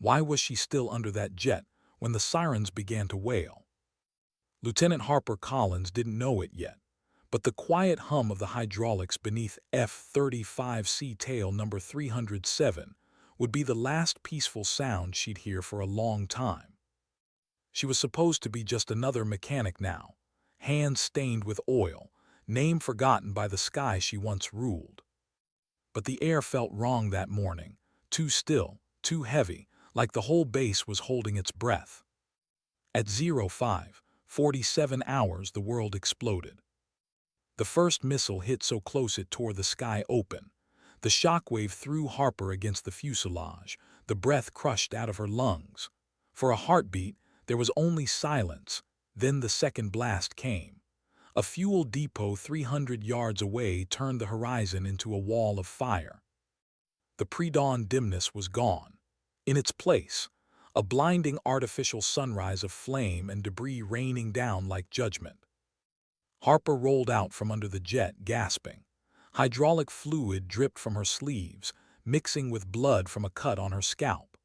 Why was she still under that jet when the sirens began to wail? Lieutenant Harper Collins didn't know it yet, but the quiet hum of the hydraulics beneath F-35C tail number 307 would be the last peaceful sound she'd hear for a long time. She was supposed to be just another mechanic now, hands stained with oil, name forgotten by the sky she once ruled. But the air felt wrong that morning, too still, too heavy, like the whole base was holding its breath. At 05:47 hours the world exploded. The first missile hit so close it tore the sky open. The shockwave threw Harper against the fuselage, the breath crushed out of her lungs. For a heartbeat, there was only silence. Then the second blast came. A fuel depot 300 yards away turned the horizon into a wall of fire. The pre-dawn dimness was gone. In its place, a blinding artificial sunrise of flame and debris raining down like judgment. Harper rolled out from under the jet, gasping. Hydraulic fluid dripped from her sleeves, mixing with blood from a cut on her scalp.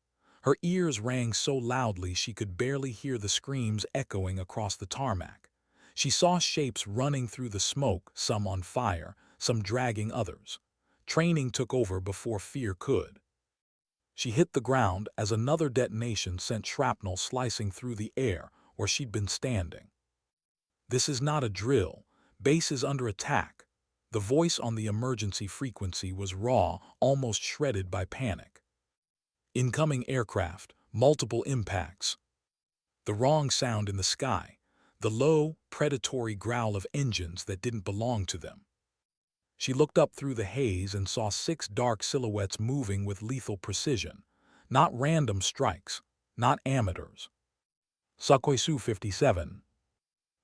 Her ears rang so loudly she could barely hear the screams echoing across the tarmac. She saw shapes running through the smoke, some on fire, some dragging others. Training took over before fear could. She hit the ground as another detonation sent shrapnel slicing through the air where she'd been standing. "This is not a drill. Base is under attack." The voice on the emergency frequency was raw, almost shredded by panic. "Incoming aircraft, multiple impacts." The wrong sound in the sky, the low, predatory growl of engines that didn't belong to them. She looked up through the haze and saw 6 dark silhouettes moving with lethal precision. Not random strikes, not amateurs. Sukhoi Su-57.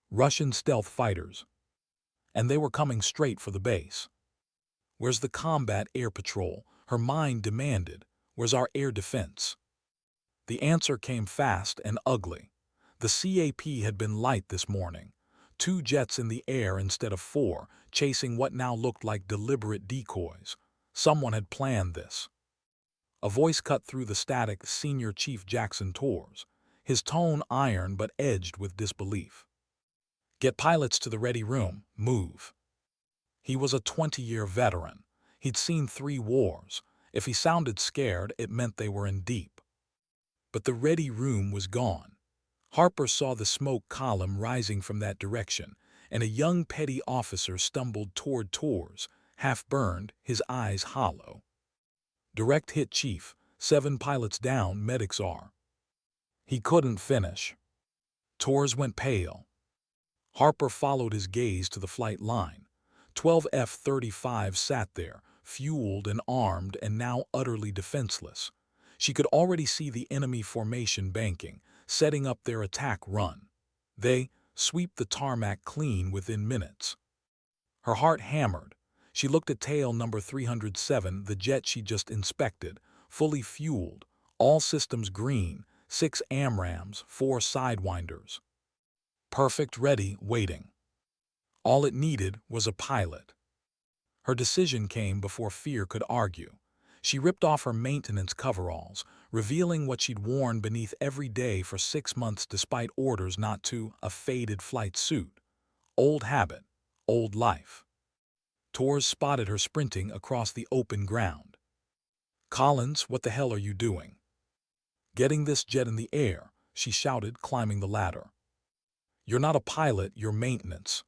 Russian stealth fighters. And they were coming straight for the base. "Where's the combat air patrol?" her mind demanded. "Where's our air defense?" The answer came fast and ugly. The CAP had been light this morning. 2 jets in the air instead of 4, chasing what now looked like deliberate decoys. Someone had planned this. A voice cut through the static. Senior Chief Jackson Torres, his tone iron but edged with disbelief. "Get pilots to the ready room. Move." He was a 20-year veteran. He'd seen 3 wars. If he sounded scared, it meant they were in deep. But the ready room was gone. Harper saw the smoke column rising from that direction, and a young petty officer stumbled toward Torres, half-burned, his eyes hollow. "Direct hit, Chief. 7 pilots down, medics are." He couldn't finish. Torres went pale. Harper followed his gaze to the flight line. 12 F-35 sat there, fueled and armed and now utterly defenseless. She could already see the enemy formation banking, setting up their attack run. They sweep the tarmac clean within minutes. Her heart hammered. She looked at tail number 307, the jet she just inspected, fully fueled, all systems green, 6 AMRAAMs, 4 Sidewinders. Perfect, ready, waiting. All it needed was a pilot. Her decision came before fear could argue. She ripped off her maintenance coveralls, revealing what she'd worn beneath every day for 6 months despite orders not to, a faded flight suit. Old habit, old life. Torres spotted her sprinting across the open ground. "Collins, what the hell are you doing?" "Getting this jet in the air," she shouted, climbing the ladder. "You're not a pilot, you're maintenance."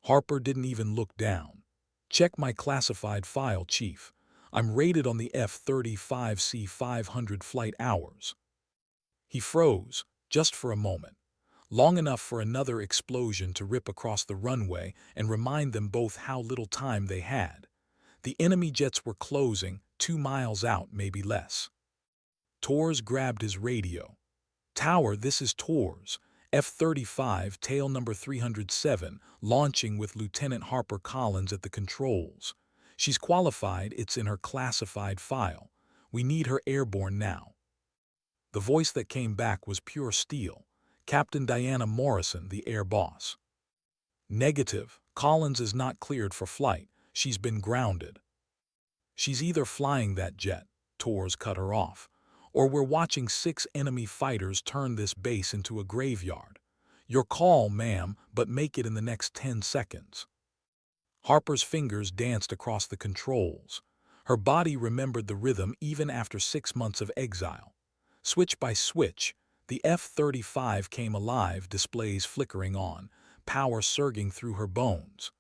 Harper didn't even look down. "Check my classified file, Chief. I'm rated on the F-35C 500 flight hours." He froze, just for a moment, long enough for another explosion to rip across the runway and remind them both how little time they had. The enemy jets were closing, 2 miles out, maybe less. Torres grabbed his radio. "Tower, this is Torres. F-35, tail number 307, launching with Lieutenant Harper Collins at the controls. She's qualified, it's in her classified file. We need her airborne now." The voice that came back was pure steel. Captain Diana Morrison, the air boss. "Negative. Collins is not cleared for flight. She's been grounded." "She's either flying that jet," Torres cut her off, or we're watching 6 enemy fighters turn this base into a graveyard. Your call, ma'am, but make it in the next 10 seconds. Harper's fingers danced across the controls. Her body remembered the rhythm even after 6 months of exile. Switch by switch, the F-35 came alive, displays flickering on, power surging through her bones.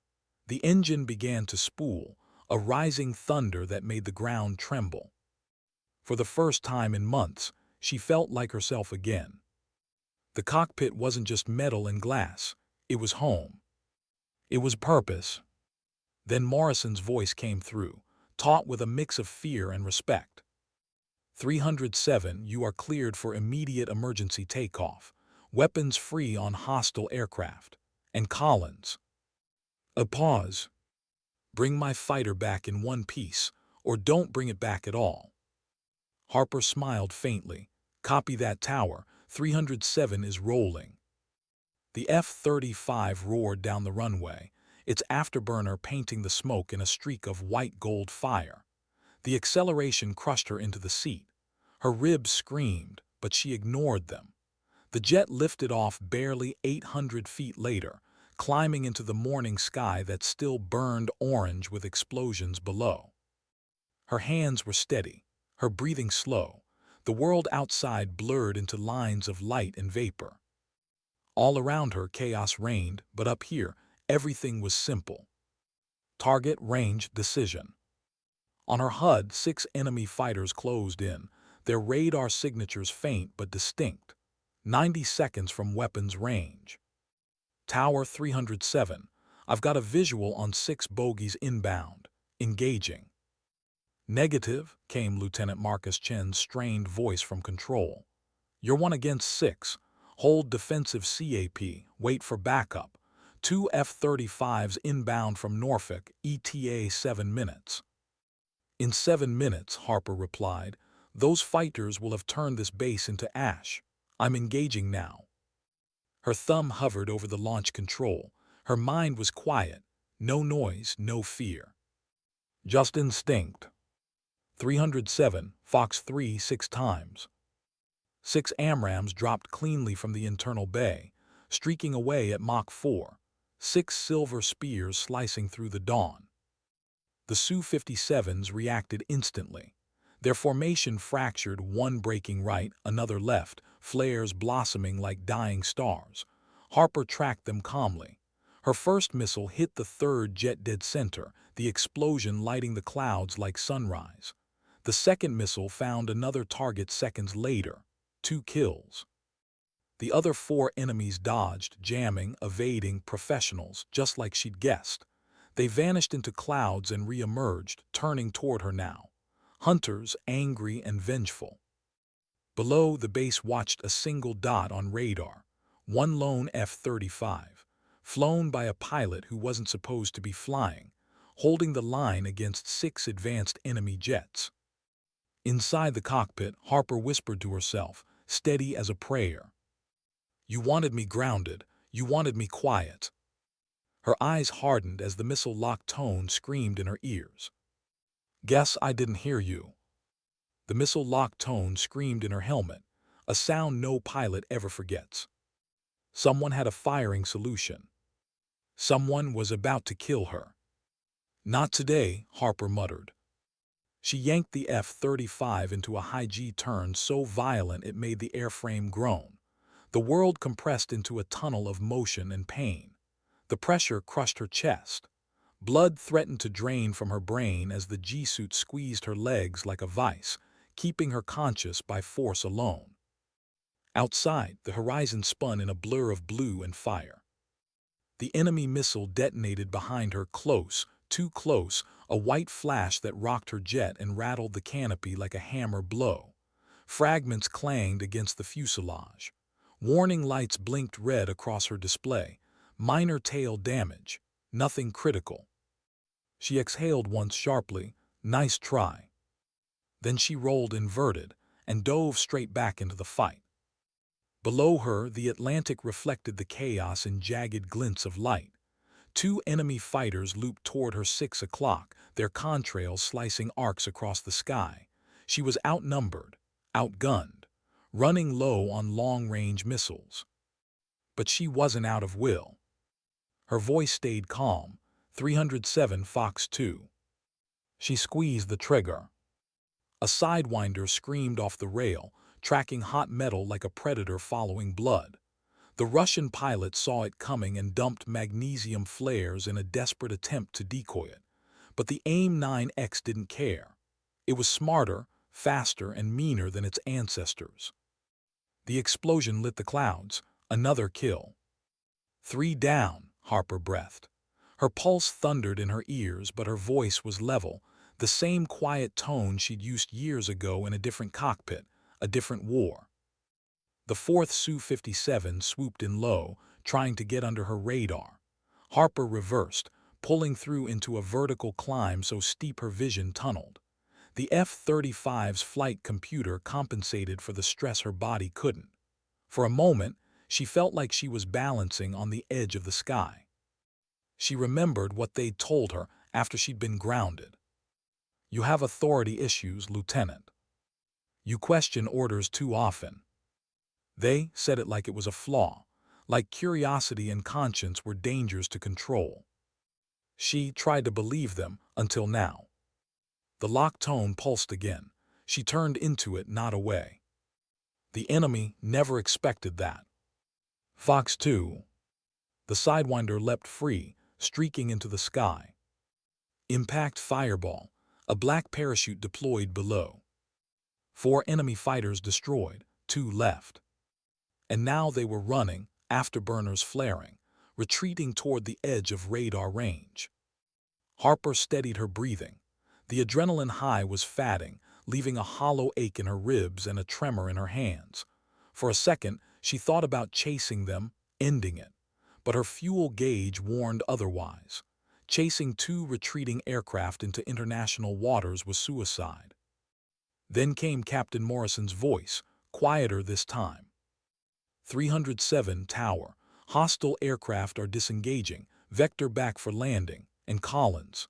The engine began to spool, a rising thunder that made the ground tremble. For the first time in months, she felt like herself again. The cockpit wasn't just metal and glass. It was home. It was purpose. Then Morrison's voice came through, taut with a mix of fear and respect. 307, you are cleared for immediate emergency takeoff. Weapons free on hostile aircraft. And Collins. A pause. Bring my fighter back in one piece, or don't bring it back at all. Harper smiled faintly. Copy that, tower. 307 is rolling. The F-35 roared down the runway, its afterburner painting the smoke in a streak of white-gold fire. The acceleration crushed her into the seat. Her ribs screamed, but she ignored them. The jet lifted off barely 800 feet later, climbing into the morning sky that still burned orange with explosions below. Her hands were steady, her breathing slow. The world outside blurred into lines of light and vapor. All around her, chaos reigned, but up here, everything was simple. Target, range, decision. On her HUD, 6 enemy fighters closed in, their radar signatures faint but distinct, 90 seconds from weapons range. Tower 307, I've got a visual on 6 bogies inbound, engaging. Negative, came Lieutenant Marcus Chen's strained voice from control. You're 1 against 6. Hold defensive CAP, wait for backup. 2 F-35s inbound from Norfolk, ETA 7 minutes. In 7 minutes, Harper replied, those fighters will have turned this base into ash. I'm engaging now. Her thumb hovered over the launch control. Her mind was quiet. No noise, no fear. Just instinct. 307, Fox 3 6 times. 6 AMRAAMs dropped cleanly from the internal bay, streaking away at Mach 4, 6 silver spears slicing through the dawn. The Su-57s reacted instantly. Their formation fractured, one breaking right, another left, flares blossoming like dying stars. Harper tracked them calmly. Her first missile hit the 3rd jet dead center, the explosion lighting the clouds like sunrise. The second missile found another target seconds later, 2 kills. The other 4 enemies dodged, jamming, evading, professionals, just like she'd guessed. They vanished into clouds and re-emerged, turning toward her now. Hunters, angry and vengeful. Below, the base watched a single dot on radar, 1 lone F-35, flown by a pilot who wasn't supposed to be flying, holding the line against 6 advanced enemy jets. Inside the cockpit, Harper whispered to herself, steady as a prayer. You wanted me grounded. You wanted me quiet. Her eyes hardened as the missile-locked tone screamed in her ears. Guess I didn't hear you. The missile-locked tone screamed in her helmet, a sound no pilot ever forgets. Someone had a firing solution. Someone was about to kill her. Not today, Harper muttered. She yanked the F-35 into a high-G turn so violent it made the airframe groan. The world compressed into a tunnel of motion and pain. The pressure crushed her chest. Blood threatened to drain from her brain as the G-suit squeezed her legs like a vice, keeping her conscious by force alone. Outside, the horizon spun in a blur of blue and fire. The enemy missile detonated behind her, close, too close, a white flash that rocked her jet and rattled the canopy like a hammer blow. Fragments clanged against the fuselage. Warning lights blinked red across her display. Minor tail damage, nothing critical. She exhaled once sharply, nice try. Then she rolled inverted and dove straight back into the fight. Below her, the Atlantic reflected the chaos in jagged glints of light. 2 enemy fighters looped toward her 6 o'clock, their contrails slicing arcs across the sky. She was outnumbered, outgunned, running low on long-range missiles. But she wasn't out of will. Her voice stayed calm. 307 Fox 2. She squeezed the trigger. A sidewinder screamed off the rail, tracking hot metal like a predator following blood. The Russian pilot saw it coming and dumped magnesium flares in a desperate attempt to decoy it. But the AIM-9X didn't care. It was smarter, faster, and meaner than its ancestors. The explosion lit the clouds. Another kill. 3 down, Harper breathed. Her pulse thundered in her ears, but her voice was level, the same quiet tone she'd used years ago in a different cockpit, a different war. The 4th Su-57 swooped in low, trying to get under her radar. Harper reversed, pulling through into a vertical climb so steep her vision tunneled. The F-35's flight computer compensated for the stress her body couldn't. For a moment, she felt like she was balancing on the edge of the sky. She remembered what they'd told her after she'd been grounded. "You have authority issues, Lieutenant. You question orders too often." They said it like it was a flaw, like curiosity and conscience were dangers to control. She tried to believe them until now. The locked tone pulsed again. She turned into it, not away. The enemy never expected that. Fox 2. The Sidewinder leapt free, streaking into the sky. Impact fireball. A black parachute deployed below. 4 enemy fighters destroyed, 2 left. And now they were running, afterburners flaring, retreating toward the edge of radar range. Harper steadied her breathing. The adrenaline high was fatting, leaving a hollow ache in her ribs and a tremor in her hands. For a second, she thought about chasing them, ending it. But her fuel gauge warned otherwise. Chasing 2 retreating aircraft into international waters was suicide. Then came Captain Morrison's voice, quieter this time. 307 Tower. Hostile aircraft are disengaging, vector back for landing, and Collins.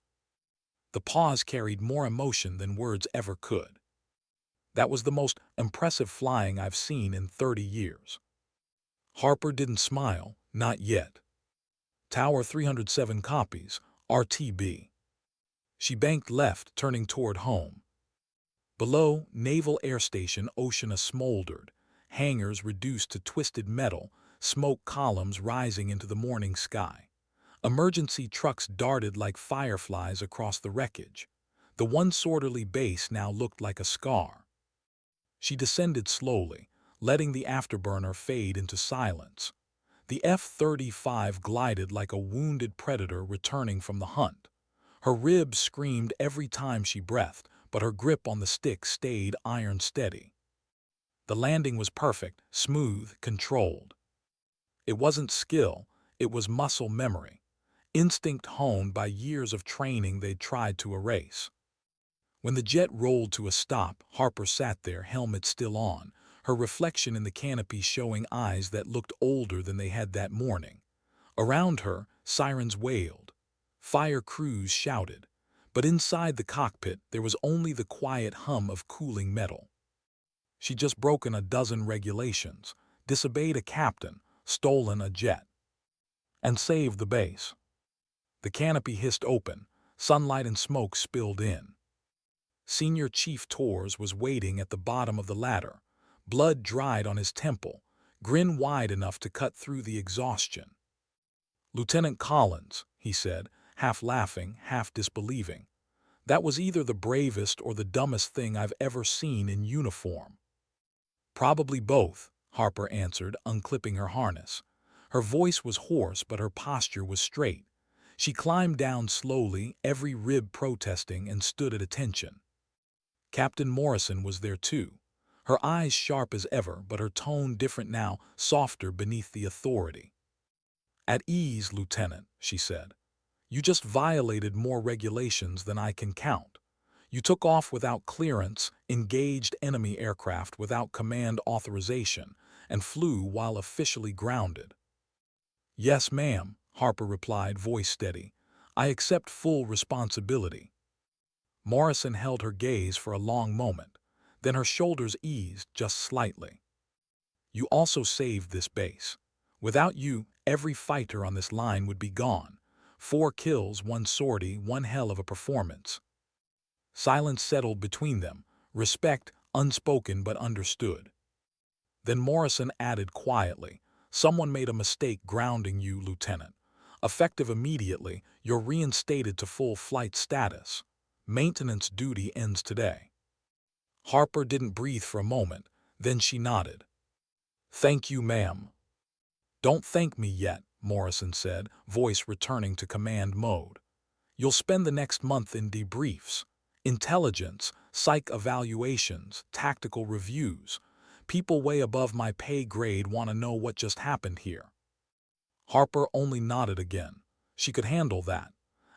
The pause carried more emotion than words ever could. That was the most impressive flying I've seen in 30 years. Harper didn't smile, not yet. Tower 307 copies, RTB. She banked left, turning toward home. Below, Naval Air Station Oceana smoldered, hangars reduced to twisted metal, smoke columns rising into the morning sky. Emergency trucks darted like fireflies across the wreckage. The one-sorterly base now looked like a scar. She descended slowly, letting the afterburner fade into silence. The F-35 glided like a wounded predator returning from the hunt. Her ribs screamed every time she breathed, but her grip on the stick stayed iron steady. The landing was perfect, smooth, controlled. It wasn't skill, it was muscle memory. Instinct honed by years of training they'd tried to erase. When the jet rolled to a stop, Harper sat there, helmet still on, her reflection in the canopy showing eyes that looked older than they had that morning. Around her, sirens wailed. Fire crews shouted. But inside the cockpit, there was only the quiet hum of cooling metal. She'd just broken a dozen regulations, disobeyed a captain, stolen a jet, and saved the base. The canopy hissed open, sunlight and smoke spilled in. Senior Chief Torres was waiting at the bottom of the ladder, blood dried on his temple, grin wide enough to cut through the exhaustion. "Lieutenant Collins," he said, half laughing, half disbelieving. "That was either the bravest or the dumbest thing I've ever seen in uniform." "Probably both," Harper answered, unclipping her harness. Her voice was hoarse, but her posture was straight. She climbed down slowly, every rib protesting, and stood at attention. Captain Morrison was there too, her eyes sharp as ever, but her tone different now, softer beneath the authority. "At ease, Lieutenant," she said. "You just violated more regulations than I can count. You took off without clearance, engaged enemy aircraft without command authorization, and flew while officially grounded." "Yes, ma'am," Harper replied, voice steady. "I accept full responsibility." Morrison held her gaze for a long moment. Then her shoulders eased just slightly. "You also saved this base. Without you, every fighter on this line would be gone. 4 kills, 1 sortie, one hell of a performance." Silence settled between them, respect unspoken but understood. Then Morrison added quietly, "Someone made a mistake grounding you, Lieutenant. Effective immediately, you're reinstated to full flight status. Maintenance duty ends today." Harper didn't breathe for a moment, then she nodded. "Thank you, ma'am." "Don't thank me yet," Morrison said, voice returning to command mode. "You'll spend the next month in debriefs, intelligence, psych evaluations, tactical reviews. People way above my pay grade want to know what just happened here." Harper only nodded again. She could handle that.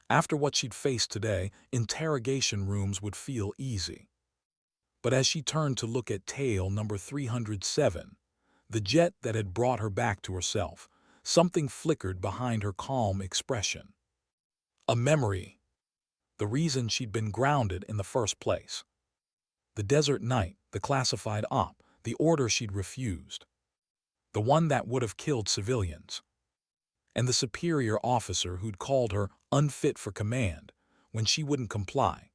After what she'd faced today, interrogation rooms would feel easy. But as she turned to look at tail number 307, the jet that had brought her back to herself, something flickered behind her calm expression. A memory. The reason she'd been grounded in the first place. The desert night, the classified op, the order she'd refused. The one that would have killed civilians. And the superior officer who'd called her unfit for command when she wouldn't comply.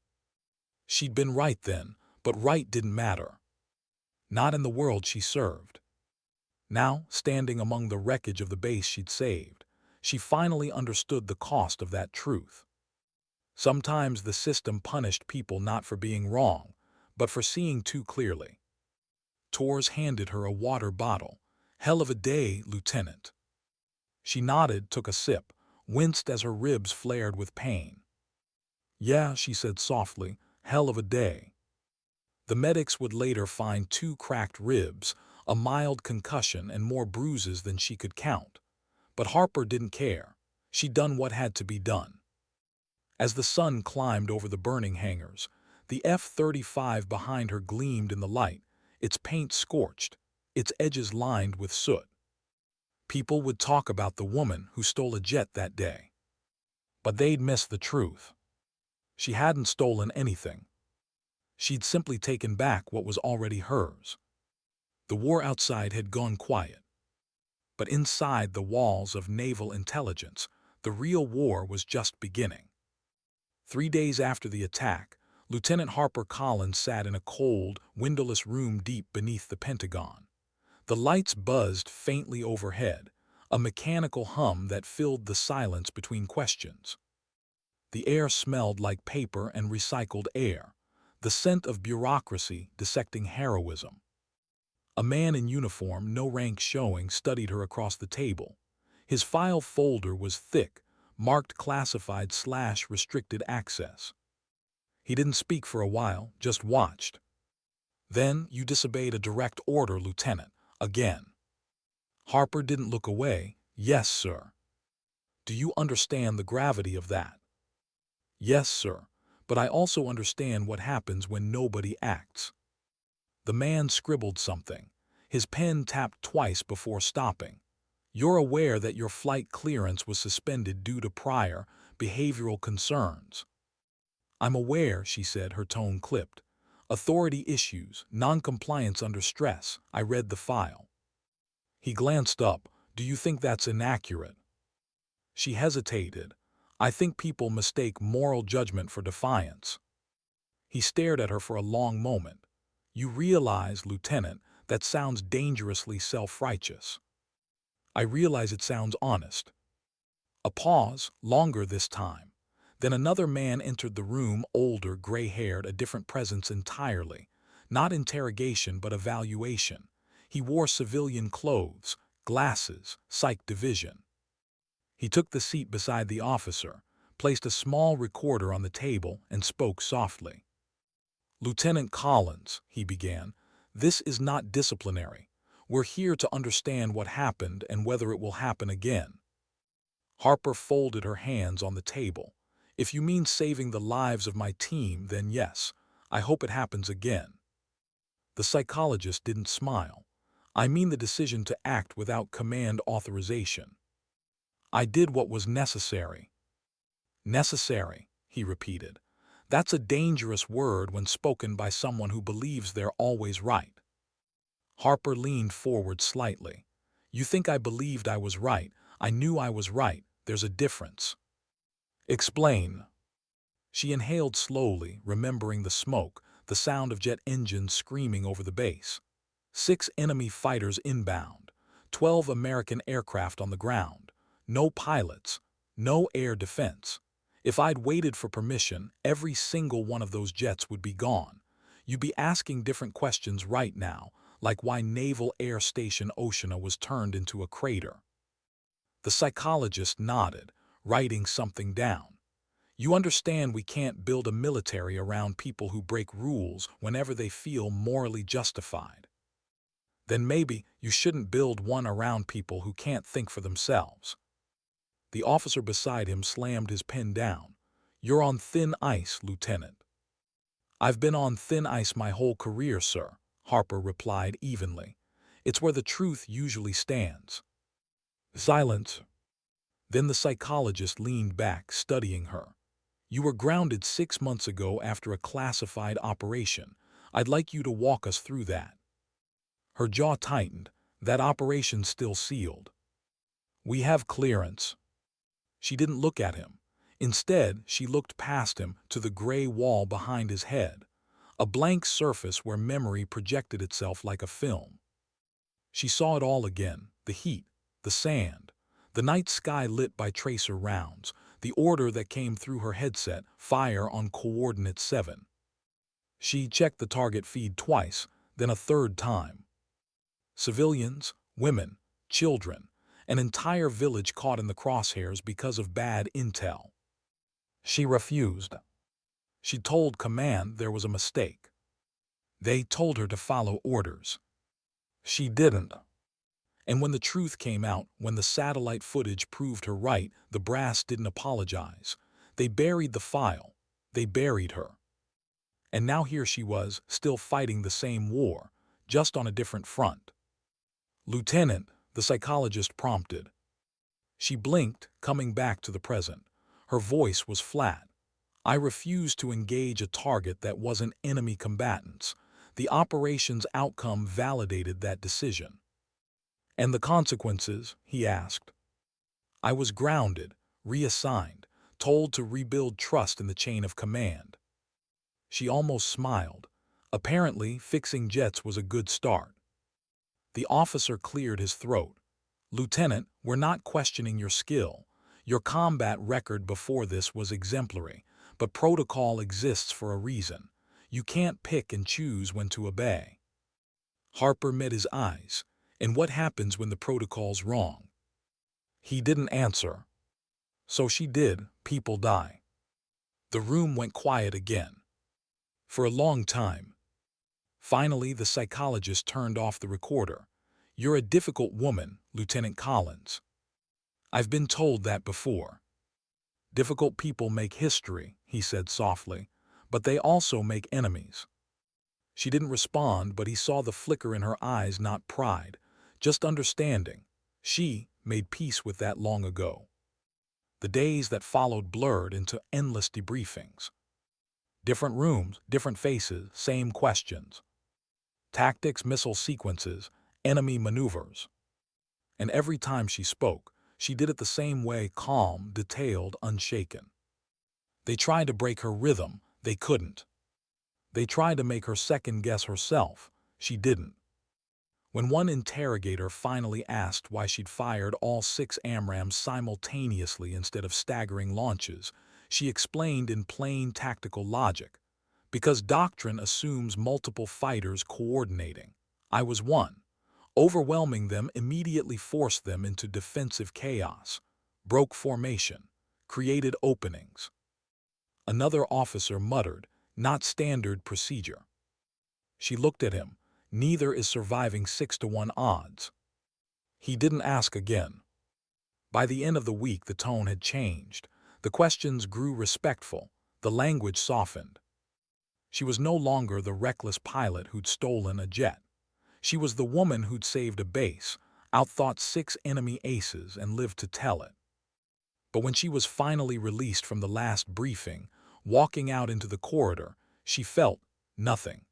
She'd been right then, but right didn't matter. Not in the world she served. Now, standing among the wreckage of the base she'd saved, she finally understood the cost of that truth. Sometimes the system punished people not for being wrong, but for seeing too clearly. Torres handed her a water bottle. "Hell of a day, Lieutenant." She nodded, took a sip, winced as her ribs flared with pain. "Yeah," she said softly, "hell of a day." The medics would later find 2 cracked ribs, a mild concussion, and more bruises than she could count. But Harper didn't care. She'd done what had to be done. As the sun climbed over the burning hangars, the F-35 behind her gleamed in the light, its paint scorched, its edges lined with soot. People would talk about the woman who stole a jet that day. But they'd miss the truth. She hadn't stolen anything. She'd simply taken back what was already hers. The war outside had gone quiet. But inside the walls of naval intelligence, the real war was just beginning. 3 days after the attack, Lieutenant Harper Collins sat in a cold, windowless room deep beneath the Pentagon. The lights buzzed faintly overhead, a mechanical hum that filled the silence between questions. The air smelled like paper and recycled air, the scent of bureaucracy dissecting heroism. A man in uniform, no rank showing, studied her across the table. His file folder was thick, marked classified/restricted access. He didn't speak for a while, just watched. "Then you disobeyed a direct order, Lieutenant, again." Harper didn't look away. "Yes, sir." "Do you understand the gravity of that?" "Yes, sir, but I also understand what happens when nobody acts." The man scribbled something. His pen tapped twice before stopping. "You're aware that your flight clearance was suspended due to prior behavioral concerns." "I'm aware," she said, her tone clipped. "Authority issues, non-compliance under stress." I read the file. He glanced up. "Do you think that's inaccurate?" She hesitated. "I think people mistake moral judgment for defiance." He stared at her for a long moment. "You realize, Lieutenant, that sounds dangerously self-righteous." "I realize it sounds honest." A pause, longer this time. Then another man entered the room, older, gray-haired, a different presence entirely. Not interrogation, but evaluation. He wore civilian clothes, glasses, psych division. He took the seat beside the officer, placed a small recorder on the table, and spoke softly. "Lieutenant Collins," he began, "this is not disciplinary. We're here to understand what happened and whether it will happen again." Harper folded her hands on the table. "If you mean saving the lives of my team, then yes, I hope it happens again." The psychologist didn't smile. "I mean the decision to act without command authorization." "I did what was necessary." "Necessary," he repeated. That's a dangerous word when spoken by someone who believes they're always right. Harper leaned forward slightly. You think I believed I was right? I knew I was right. There's a difference. Explain. She inhaled slowly, remembering the smoke, the sound of jet engines screaming over the base. 6 enemy fighters inbound, 12 American aircraft on the ground, no pilots, no air defense. If I'd waited for permission, every single one of those jets would be gone. You'd be asking different questions right now, like why Naval Air Station Oceana was turned into a crater. The psychologist nodded, writing something down. You understand we can't build a military around people who break rules whenever they feel morally justified. Then maybe you shouldn't build one around people who can't think for themselves. The officer beside him slammed his pen down. You're on thin ice, Lieutenant. I've been on thin ice my whole career, sir, Harper replied evenly. It's where the truth usually stands. Silence. Then the psychologist leaned back, studying her. You were grounded 6 months ago after a classified operation. I'd like you to walk us through that. Her jaw tightened. That operation's still sealed. We have clearance. She didn't look at him. Instead, she looked past him to the gray wall behind his head, a blank surface where memory projected itself like a film. She saw it all again, the heat, the sand, the night sky lit by tracer rounds, the order that came through her headset, fire on coordinate 7. She checked the target feed twice, then a third time. Civilians, women, children, an entire village caught in the crosshairs because of bad intel. She refused. She told command there was a mistake. They told her to follow orders. She didn't. And when the truth came out, when the satellite footage proved her right, the brass didn't apologize. They buried the file. They buried her. And now here she was, still fighting the same war, just on a different front. Lieutenant, the psychologist prompted. She blinked, coming back to the present. Her voice was flat. I refused to engage a target that wasn't enemy combatants. The operation's outcome validated that decision. And the consequences, he asked. I was grounded, reassigned, told to rebuild trust in the chain of command. She almost smiled. Apparently, fixing jets was a good start. The officer cleared his throat. Lieutenant, we're not questioning your skill. Your combat record before this was exemplary, but protocol exists for a reason. You can't pick and choose when to obey. Harper met his eyes. And what happens when the protocol's wrong? He didn't answer. So she did. People die. The room went quiet again. For a long time. Finally, the psychologist turned off the recorder. You're a difficult woman, Lieutenant Collins. I've been told that before. Difficult people make history, he said softly, but they also make enemies. She didn't respond, but he saw the flicker in her eyes, not pride, just understanding. She made peace with that long ago. The days that followed blurred into endless debriefings. Different rooms, different faces, same questions. Tactics, missile sequences, enemy maneuvers. And every time she spoke, she did it the same way, calm, detailed, unshaken. They tried to break her rhythm. They couldn't. They tried to make her second-guess herself. She didn't. When one interrogator finally asked why she'd fired all 6 AMRAAMs simultaneously instead of staggering launches, she explained in plain tactical logic. Because doctrine assumes multiple fighters coordinating. I was one. Overwhelming them immediately forced them into defensive chaos, broke formation, created openings. Another officer muttered, not standard procedure. She looked at him. Neither is surviving 6-to-1 odds. He didn't ask again. By the end of the week, the tone had changed. The questions grew respectful. The language softened. She was no longer the reckless pilot who'd stolen a jet. She was the woman who'd saved a base, outthought 6 enemy aces, and lived to tell it. But when she was finally released from the last briefing, Walking out into the corridor, she felt nothing.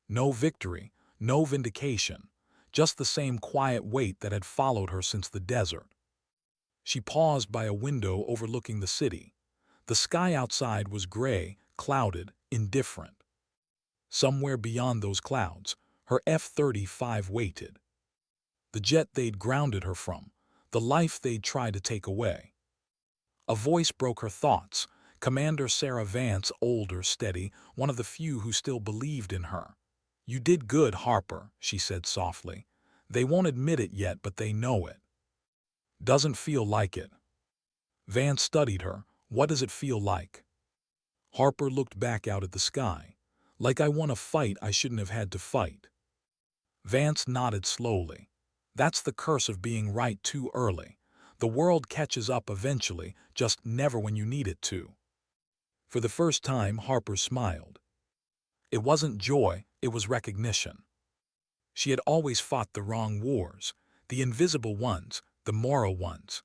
No victory, no vindication, just the same quiet weight that had followed her since the desert. She paused by a window overlooking the city. The sky outside was gray, clouded, indifferent. Somewhere beyond those clouds, her F-35 waited. The jet they'd grounded her from, the life they'd tried to take away. A voice broke her thoughts. Commander Sarah Vance, older, steady, one of the few who still believed in her. "You did good, Harper," she said softly. "They won't admit it yet, but they know it." "Doesn't feel like it." Vance studied her. "What does it feel like?" Harper looked back out at the sky. "Like I won a fight I shouldn't have had to fight." Vance nodded slowly. "That's the curse of being right too early. The world catches up eventually, just never when you need it to." For the first time, Harper smiled. It wasn't joy, it was recognition. She had always fought the wrong wars, the invisible ones, the moral ones.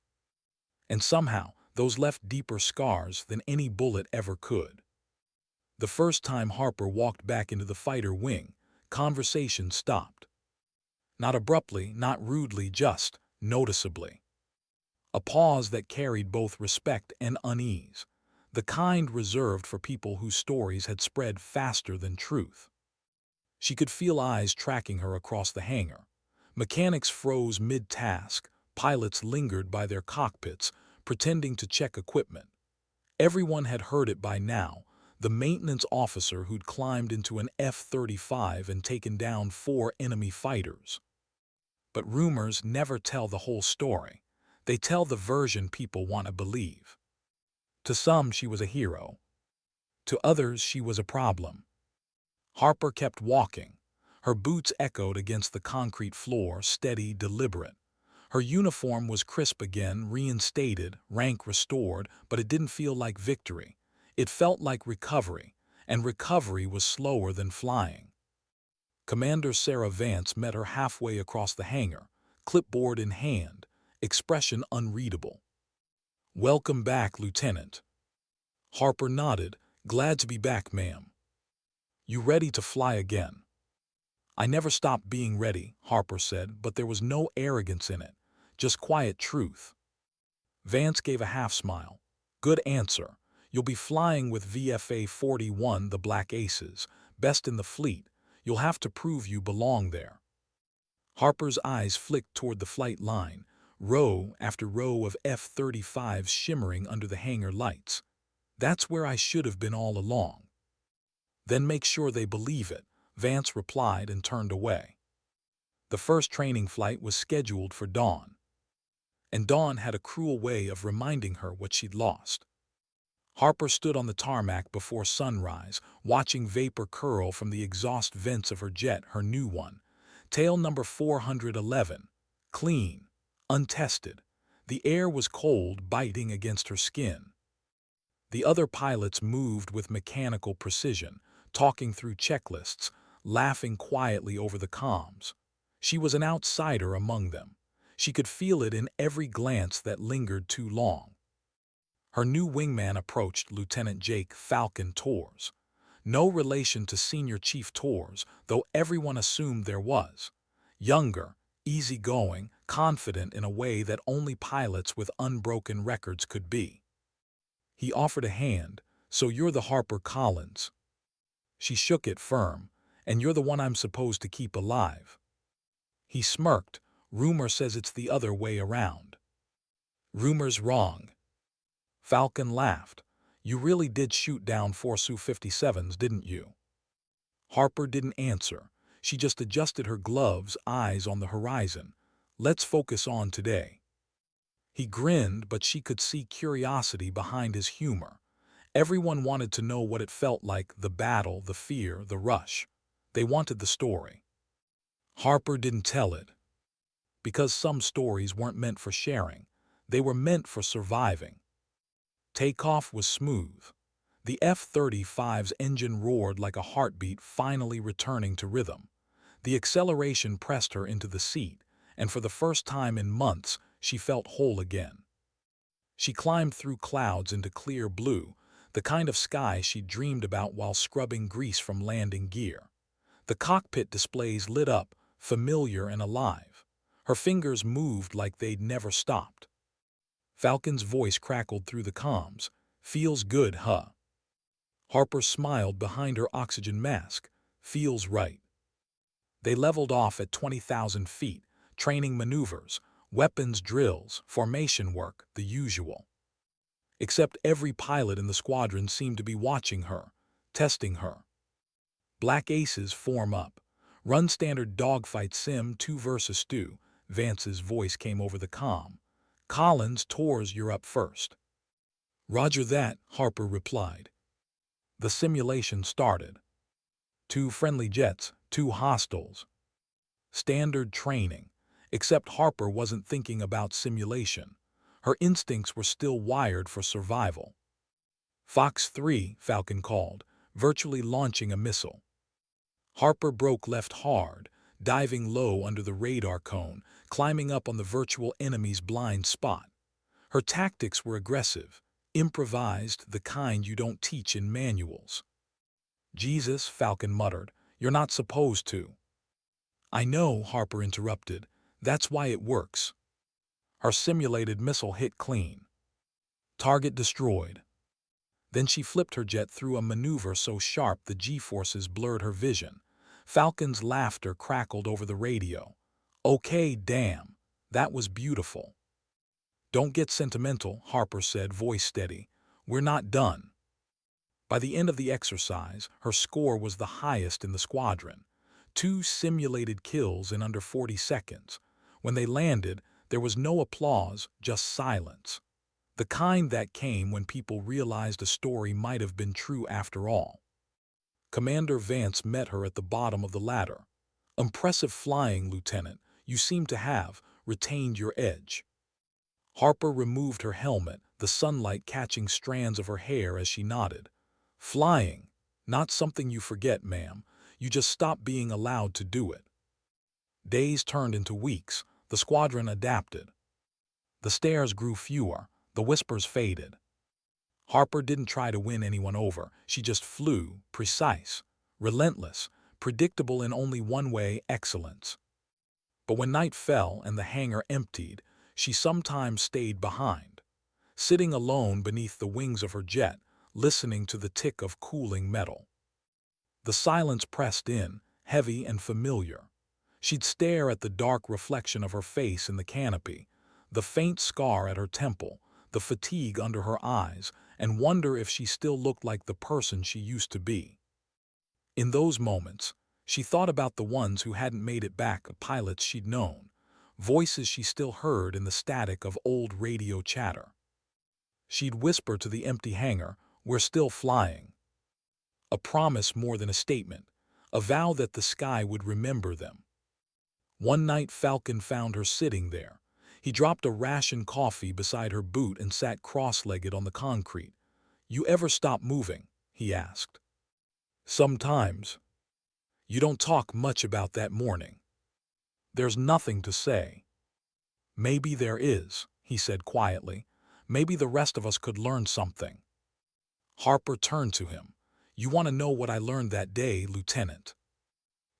And somehow, those left deeper scars than any bullet ever could. The first time Harper walked back into the fighter wing, conversation stopped. Not abruptly, not rudely, just noticeably. A pause that carried both respect and unease, the kind reserved for people whose stories had spread faster than truth. She could feel eyes tracking her across the hangar. Mechanics froze mid-task, pilots lingered by their cockpits, pretending to check equipment. Everyone had heard it by now, the maintenance officer who'd climbed into an F-35 and taken down 4 enemy fighters. But rumors never tell the whole story. They tell the version people want to believe. To some, she was a hero. To others, she was a problem. Harper kept walking. Her boots echoed against the concrete floor, steady, deliberate. Her uniform was crisp again, reinstated, rank restored, but it didn't feel like victory. It felt like recovery, and recovery was slower than flying. Commander Sarah Vance met her halfway across the hangar, clipboard in hand, expression unreadable. "Welcome back, Lieutenant." Harper nodded. "Glad to be back, ma'am." "You ready to fly again?" "I never stopped being ready," Harper said, but there was no arrogance in it, just quiet truth. Vance gave a half-smile. "Good answer. You'll be flying with VFA 41, the Black Aces, best in the fleet. You'll have to prove you belong there." Harper's eyes flicked toward the flight line, row after row of F-35s shimmering under the hangar lights. "That's where I should have been all along." "Then make sure they believe it," Vance replied and turned away. The first training flight was scheduled for dawn. And dawn had a cruel way of reminding her what she'd lost. Harper stood on the tarmac before sunrise, watching vapor curl from the exhaust vents of her jet, her new one. Tail number 411. Clean. Untested. The air was cold, biting against her skin. The other pilots moved with mechanical precision, talking through checklists, laughing quietly over the comms. She was an outsider among them. She could feel it in every glance that lingered too long. Her new wingman approached, Lieutenant Jake "Falcon" Torres. No relation to Senior Chief Torres, though everyone assumed there was. Younger, easygoing, confident in a way that only pilots with unbroken records could be. He offered a hand. "So you're the Harper Collins." She shook it firm. "And you're the one I'm supposed to keep alive." He smirked. "Rumor says it's the other way around." "Rumor's wrong." Falcon laughed. "You really did shoot down 4 Su-57s, didn't you?" Harper didn't answer. She just adjusted her gloves, eyes on the horizon. "Let's focus on today." He grinned, but she could see curiosity behind his humor. Everyone wanted to know what it felt like, the battle, the fear, the rush. They wanted the story. Harper didn't tell it. Because some stories weren't meant for sharing. They were meant for surviving. Takeoff was smooth. The F-35's engine roared like a heartbeat, finally returning to rhythm. The acceleration pressed her into the seat, and for the first time in months, she felt whole again. She climbed through clouds into clear blue. the kind of sky she dreamed about while scrubbing grease from landing gear. The cockpit displays lit up, familiar and alive. Her fingers moved like they'd never stopped. Falcon's voice crackled through the comms. "Feels good, huh?" Harper smiled behind her oxygen mask. "Feels right." They leveled off at 20,000 feet, training maneuvers, weapons drills, formation work, the usual. Except every pilot in the squadron seemed to be watching her, testing her. Black aces form up. Run standard dogfight sim 2 versus 2. Vance's voice came over the comm. "Collins, Tors, you're up first." "Roger that," Harper replied. The simulation started. 2 friendly jets, 2 hostiles. Standard training. Except Harper wasn't thinking about simulation. Her instincts were still wired for survival. "Fox 3, Falcon called, virtually launching a missile." Harper broke left hard, diving low under the radar cone, climbing up on the virtual enemy's blind spot. Her tactics were aggressive, improvised, the kind you don't teach in manuals. "Jesus," Falcon muttered, "you're not supposed to." "I know," Harper interrupted. "That's why it works." Her simulated missile hit clean. Target destroyed. Then she flipped her jet through a maneuver so sharp the G-forces blurred her vision. Falcon's laughter crackled over the radio. "Okay, damn. That was beautiful." "Don't get sentimental," Harper said, voice steady. "We're not done." By the end of the exercise, her score was the highest in the squadron. 2 simulated kills in under 40 seconds. When they landed, there was no applause, just silence. The kind that came when people realized a story might have been true after all. Commander Vance met her at the bottom of the ladder. "Impressive flying, Lieutenant. You seem to have retained your edge." Harper removed her helmet, the sunlight catching strands of her hair as she nodded. "Flying. Not something you forget, ma'am. You just stop being allowed to do it." Days turned into weeks. The squadron adapted. The stares grew fewer. The whispers faded. Harper didn't try to win anyone over. She just flew, precise, relentless, predictable in only one way: excellence. But when night fell and the hangar emptied, she sometimes stayed behind, sitting alone beneath the wings of her jet, listening to the tick of cooling metal. The silence pressed in, heavy and familiar. She'd stare at the dark reflection of her face in the canopy, the faint scar at her temple, the fatigue under her eyes, and wonder if she still looked like the person she used to be. In those moments, she thought about the ones who hadn't made it back, the pilots she'd known, voices she still heard in the static of old radio chatter. She'd whisper to the empty hangar, "We're still flying." A promise more than a statement, a vow that the sky would remember them. One night Falcon found her sitting there. He dropped a ration coffee beside her boot and sat cross-legged on the concrete. "You ever stop moving?" he asked. "Sometimes." "You don't talk much about that morning." "There's nothing to say." "Maybe there is," he said quietly. "Maybe the rest of us could learn something." Harper turned to him. "You want to know what I learned that day, Lieutenant?"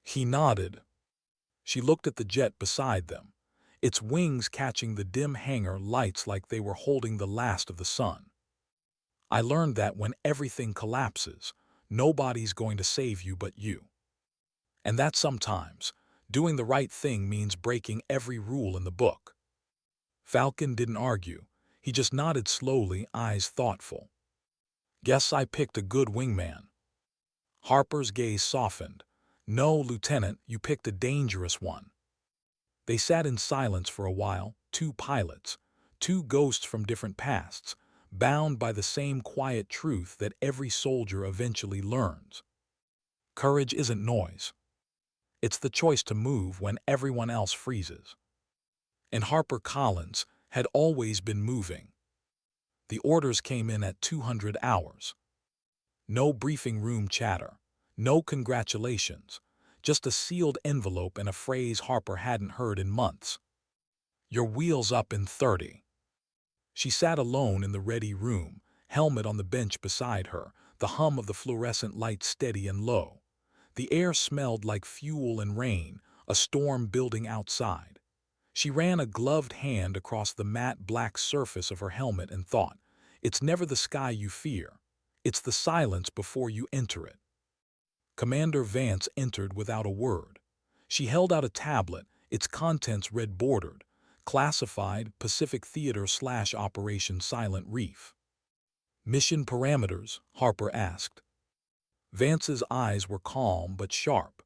He nodded. She looked at the jet beside them, its wings catching the dim hangar lights like they were holding the last of the sun. "I learned that when everything collapses, nobody's going to save you but you. And that sometimes, doing the right thing means breaking every rule in the book." Falcon didn't argue. He just nodded slowly, eyes thoughtful. "Guess I picked a good wingman." Harper's gaze softened. "No, Lieutenant, you picked a dangerous one." They sat in silence for a while, 2 pilots, 2 ghosts from different pasts, bound by the same quiet truth that every soldier eventually learns. Courage isn't noise. It's the choice to move when everyone else freezes. And Harper Collins had always been moving. The orders came in at 200 hours. No briefing room chatter, no congratulations, just a sealed envelope and a phrase Harper hadn't heard in months. "Your wheel's up in 30." She sat alone in the ready room, helmet on the bench beside her, the hum of the fluorescent light steady and low. The air smelled like fuel and rain, a storm building outside. She ran a gloved hand across the matte black surface of her helmet and thought, "It's never the sky you fear. It's the silence before you enter it." Commander Vance entered without a word. She held out a tablet, its contents red-bordered, classified Pacific Theater/Operation Silent Reef. "Mission parameters?" Harper asked. Vance's eyes were calm but sharp.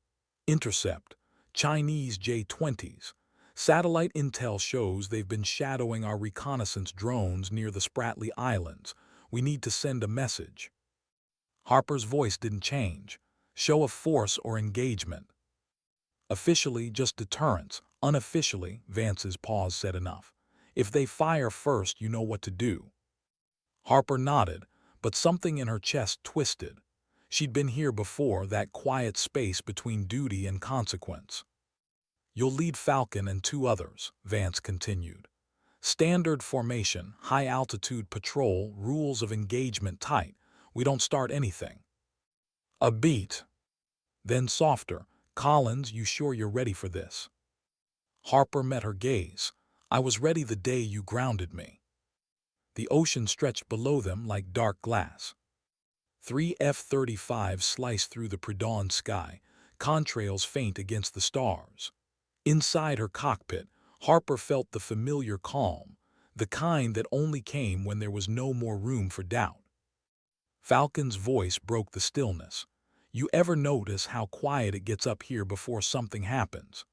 "Intercept. Chinese J-20s. Satellite intel shows they've been shadowing our reconnaissance drones near the Spratly Islands. We need to send a message." Harper's voice didn't change. "Show of force or engagement?" "Officially, just deterrence. Unofficially," Vance's pause said enough. "If they fire first, you know what to do." Harper nodded, but something in her chest twisted. She'd been here before, that quiet space between duty and consequence. "You'll lead Falcon and 2 others," Vance continued. "Standard formation, high-altitude patrol, rules of engagement tight. We don't start anything." A beat. Then softer, "Collins, you sure you're ready for this?" Harper met her gaze. "I was ready the day you grounded me." The ocean stretched below them like dark glass. 3 F-35s sliced through the pre-dawn sky, contrails faint against the stars. Inside her cockpit, Harper felt the familiar calm, the kind that only came when there was no more room for doubt. Falcon's voice broke the stillness. "You ever notice how quiet it gets up here before something happens?"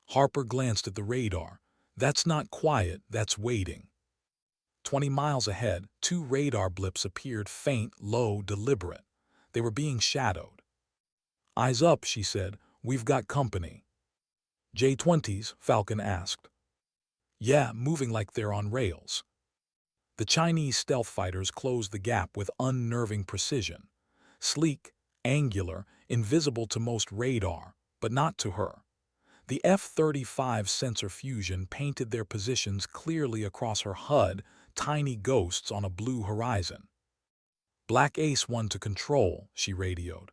Harper glanced at the radar. "That's not quiet, that's waiting." 20 miles ahead, 2 radar blips appeared, faint, low, deliberate. They were being shadowed. "Eyes up," she said. "We've got company." "J-20s?" Falcon asked. "Yeah, moving like they're on rails." The Chinese stealth fighters closed the gap with unnerving precision. Sleek, angular, invisible to most radar, but not to her. The F-35 sensor fusion painted their positions clearly across her HUD, tiny ghosts on a blue horizon. "Black Ace 1 to control," she radioed.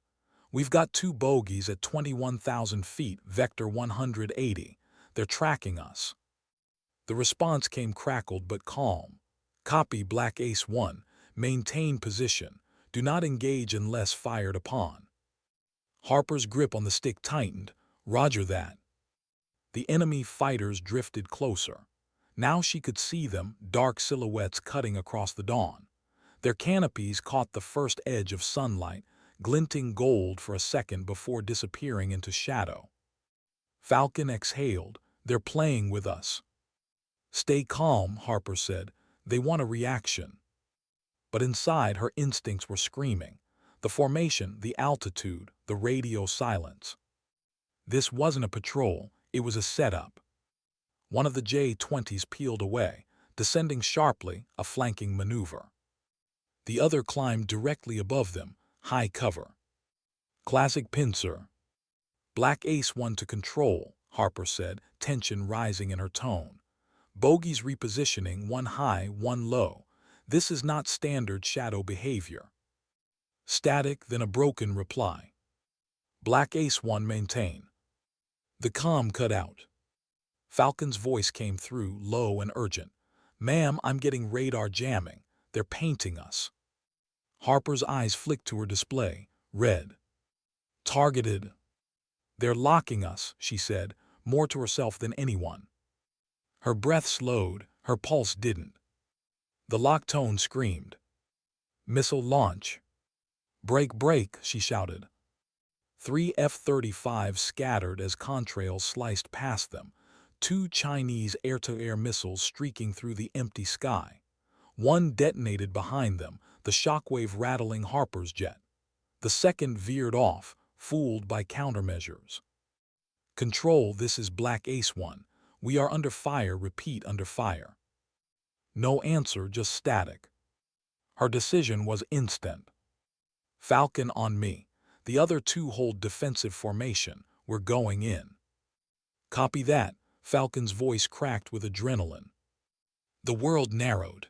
"We've got 2 bogies at 21,000 feet, vector 180. They're tracking us." The response came crackled but calm. "Copy, Black Ace 1. Maintain position. Do not engage unless fired upon." Harper's grip on the stick tightened. "Roger that." The enemy fighters drifted closer. Now she could see them, dark silhouettes cutting across the dawn. Their canopies caught the first edge of sunlight, glinting gold for a second before disappearing into shadow. Falcon exhaled. "They're playing with us." "Stay calm," Harper said. "They want a reaction." But inside, her instincts were screaming. The formation, the altitude, the radio silence. This wasn't a patrol, it was a setup. One of the J-20s peeled away, descending sharply, a flanking maneuver. The other climbed directly above them, high cover. "Classic pincer." "Black Ace 1 to control," Harper said, tension rising in her tone. "Bogies repositioning, 1 high, 1 low. This is not standard shadow behavior." Static, then a broken reply. "Black Ace 1 maintain." The comm cut out. Falcon's voice came through, low and urgent. "Ma'am, I'm getting radar jamming. They're painting us." Harper's eyes flicked to her display, red. "Targeted." "They're locking us," she said, more to herself than anyone. Her breath slowed, her pulse didn't. The lock tone screamed. "Missile launch." "Break, break," she shouted. 3 F-35s scattered as contrails sliced past them, 2 Chinese air-to-air missiles streaking through the empty sky. One detonated behind them, the shockwave rattling Harper's jet. The second veered off, fooled by countermeasures. "Control, this is Black Ace 1. We are under fire, repeat, under fire." No answer, just static. Her decision was instant. "Falcon on me. The other 2 hold defensive formation. We're going in." "Copy that." Falcon's voice cracked with adrenaline. The world narrowed.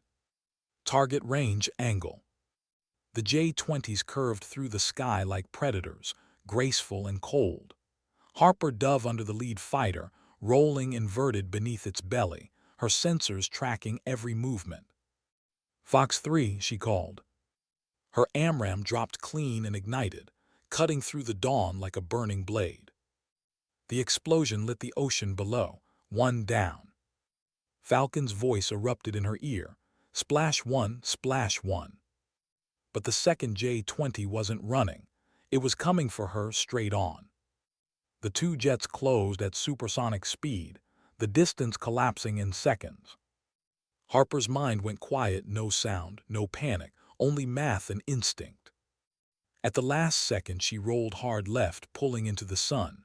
Target range angle. The J-20s curved through the sky like predators, graceful and cold. Harper dove under the lead fighter, rolling inverted beneath its belly, her sensors tracking every movement. Fox 3, she called. Her AMRAAM dropped clean and ignited, cutting through the dawn like a burning blade. The explosion lit the ocean below, one down. Falcon's voice erupted in her ear. Splash one, splash one. But the second J-20 wasn't running. It was coming for her straight on. The two jets closed at supersonic speed, the distance collapsing in seconds. Harper's mind went quiet, no sound, no panic, only math and instinct. At the last second, she rolled hard left, pulling into the sun.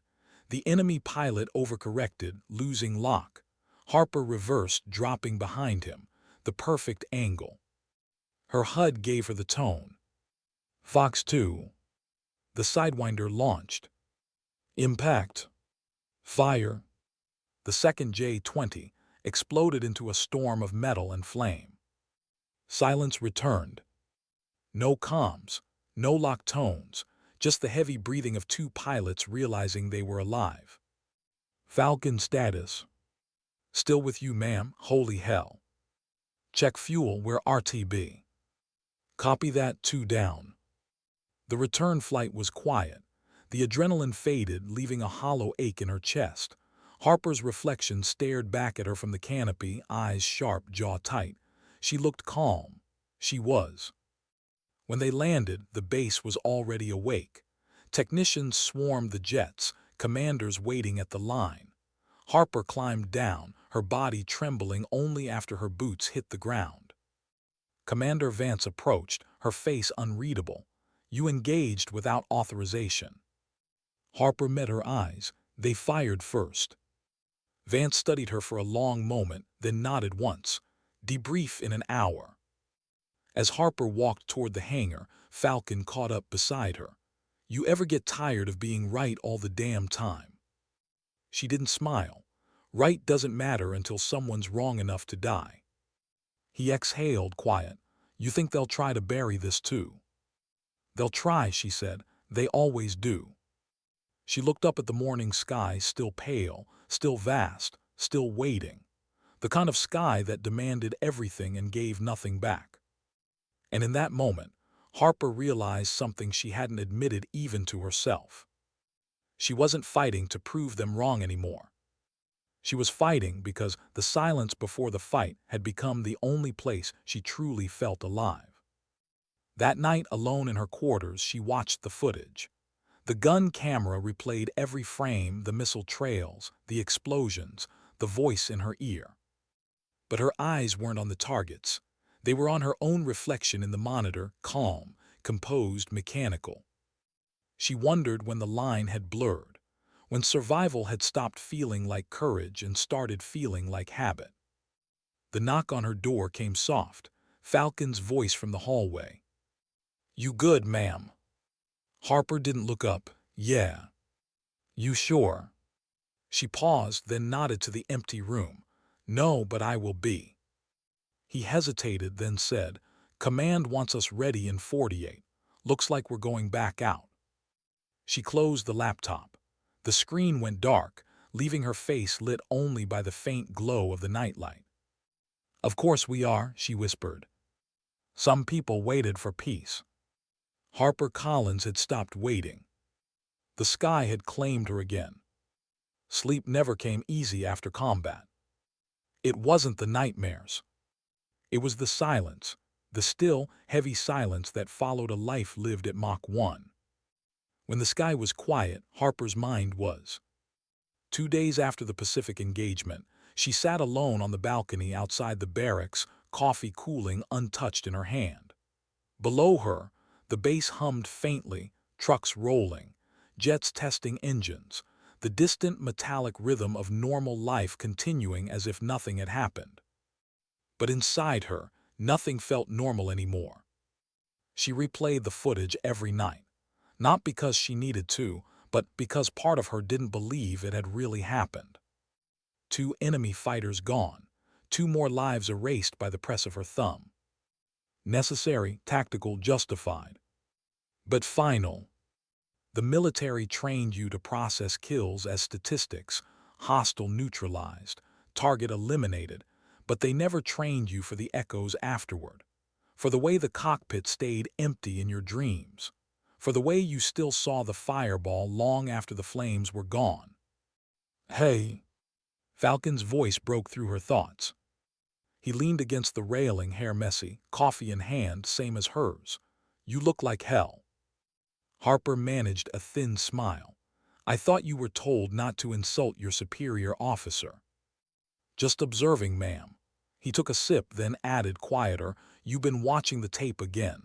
The enemy pilot overcorrected, losing lock. Harper reversed, dropping behind him, the perfect angle. Her HUD gave her the tone. Fox 2. The Sidewinder launched. Impact. Fire. The second J-20 exploded into a storm of metal and flame. Silence returned. No comms, no locked tones, just the heavy breathing of two pilots realizing they were alive. Falcon status. Still with you, ma'am. Holy hell. Check fuel, we're RTB. Copy that, 2 down. The return flight was quiet. The adrenaline faded, leaving a hollow ache in her chest. Harper's reflection stared back at her from the canopy, eyes sharp, jaw tight. She looked calm. She was. When they landed, the base was already awake. Technicians swarmed the jets, commanders waiting at the line. Harper climbed down, her body trembling only after her boots hit the ground. Commander Vance approached, her face unreadable. You engaged without authorization. Harper met her eyes. They fired first. Vance studied her for a long moment, then nodded once. Debrief in an hour. As Harper walked toward the hangar, Falcon caught up beside her. You ever get tired of being right all the damn time? She didn't smile. Right doesn't matter until someone's wrong enough to die. He exhaled, quiet. You think they'll try to bury this too? They'll try, she said. They always do. She looked up at the morning sky, still pale, still vast, still waiting. The kind of sky that demanded everything and gave nothing back. And in that moment, Harper realized something she hadn't admitted even to herself. She wasn't fighting to prove them wrong anymore. She was fighting because the silence before the fight had become the only place she truly felt alive. That night, alone in her quarters, she watched the footage. The gun camera replayed every frame, the missile trails, the explosions, the voice in her ear. But her eyes weren't on the targets. They were on her own reflection in the monitor, calm, composed, mechanical. She wondered when the line had blurred, when survival had stopped feeling like courage and started feeling like habit. The knock on her door came soft, Falcon's voice from the hallway. You good, ma'am? Harper didn't look up. Yeah. You sure? She paused, then nodded to the empty room. No, but I will be. He hesitated, then said, Command wants us ready in 48. Looks like we're going back out. She closed the laptop. The screen went dark, leaving her face lit only by the faint glow of the nightlight. Of course we are, she whispered. Some people waited for peace. Harper Collins had stopped waiting. The sky had claimed her again. Sleep never came easy after combat. It wasn't the nightmares. It was the silence, the still, heavy silence that followed a life lived at Mach 1. When the sky was quiet, Harper's mind was. 2 days after the Pacific engagement, she sat alone on the balcony outside the barracks, coffee cooling untouched in her hand. Below her, the base hummed faintly, trucks rolling, jets testing engines, the distant metallic rhythm of normal life continuing as if nothing had happened. But inside her, nothing felt normal anymore. She replayed the footage every night, not because she needed to, but because part of her didn't believe it had really happened. 2 enemy fighters gone, 2 more lives erased by the press of her thumb. Necessary, tactical, justified. But final. The military trained you to process kills as statistics, hostile neutralized, target eliminated, but they never trained you for the echoes afterward, for the way the cockpit stayed empty in your dreams, for the way you still saw the fireball long after the flames were gone. Hey! Falcon's voice broke through her thoughts. He leaned against the railing, hair messy, coffee in hand, same as hers. You look like hell. Harper managed a thin smile. I thought you were told not to insult your superior officer. Just observing, ma'am. He took a sip, then added quieter, you've been watching the tape again.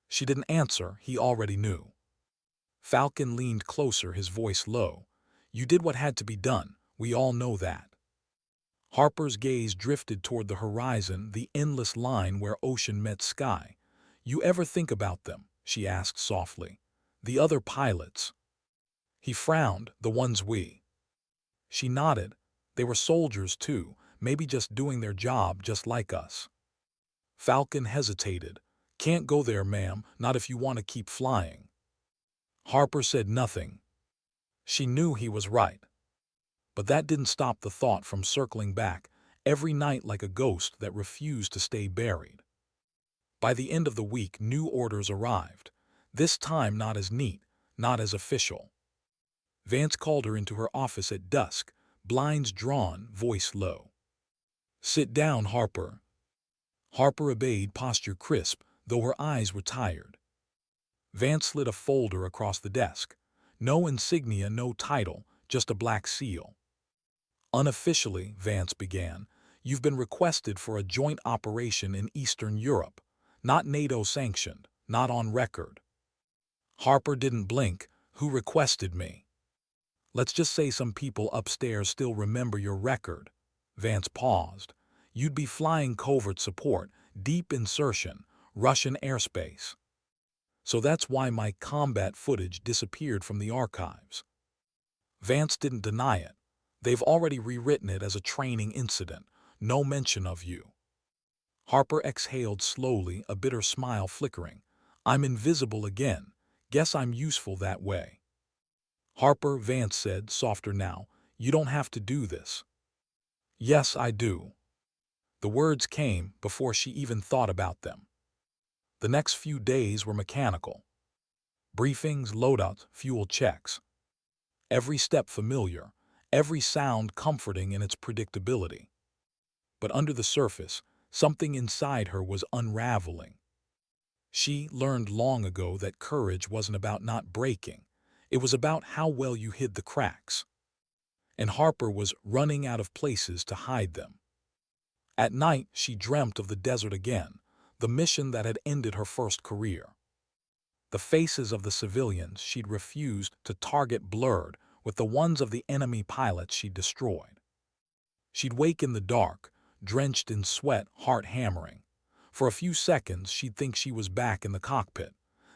She didn't answer, he already knew. Falcon leaned closer, his voice low. You did what had to be done, we all know that. Harper's gaze drifted toward the horizon, the endless line where ocean met sky. You ever think about them? She asked softly. The other pilots. He frowned, the ones we. She nodded. They were soldiers too, maybe just doing their job just like us. Falcon hesitated. Can't go there, ma'am, not if you want to keep flying. Harper said nothing. She knew he was right. But that didn't stop the thought from circling back, every night like a ghost that refused to stay buried. By the end of the week, new orders arrived. This time not as neat, not as official. Vance called her into her office at dusk, blinds drawn, voice low. Sit down, Harper. Harper obeyed, posture crisp, though her eyes were tired. Vance slid a folder across the desk. No insignia, no title, just a black seal. Unofficially, Vance began, you've been requested for a joint operation in Eastern Europe. Not NATO-sanctioned, not on record. Harper didn't blink. Who requested me? Let's just say some people upstairs still remember your record. Vance paused. You'd be flying covert support, deep insertion, Russian airspace. So that's why my combat footage disappeared from the archives. Vance didn't deny it. They've already rewritten it as a training incident. No mention of you. Harper exhaled slowly, a bitter smile flickering. I'm invisible again. Guess I'm useful that way. Harper, Vance said, softer now, you don't have to do this. Yes, I do. The words came before she even thought about them. The next few days were mechanical. Briefings, loadouts, fuel checks. Every step familiar, every sound comforting in its predictability. But under the surface, something inside her was unraveling. She learned long ago that courage wasn't about not breaking. It was about how well you hid the cracks. And Harper was running out of places to hide them. At night, she dreamt of the desert again, the mission that had ended her first career. The faces of the civilians she'd refused to target blurred with the ones of the enemy pilots she'd destroyed. She'd wake in the dark, drenched in sweat, heart hammering. For a few seconds, she'd think she was back in the cockpit.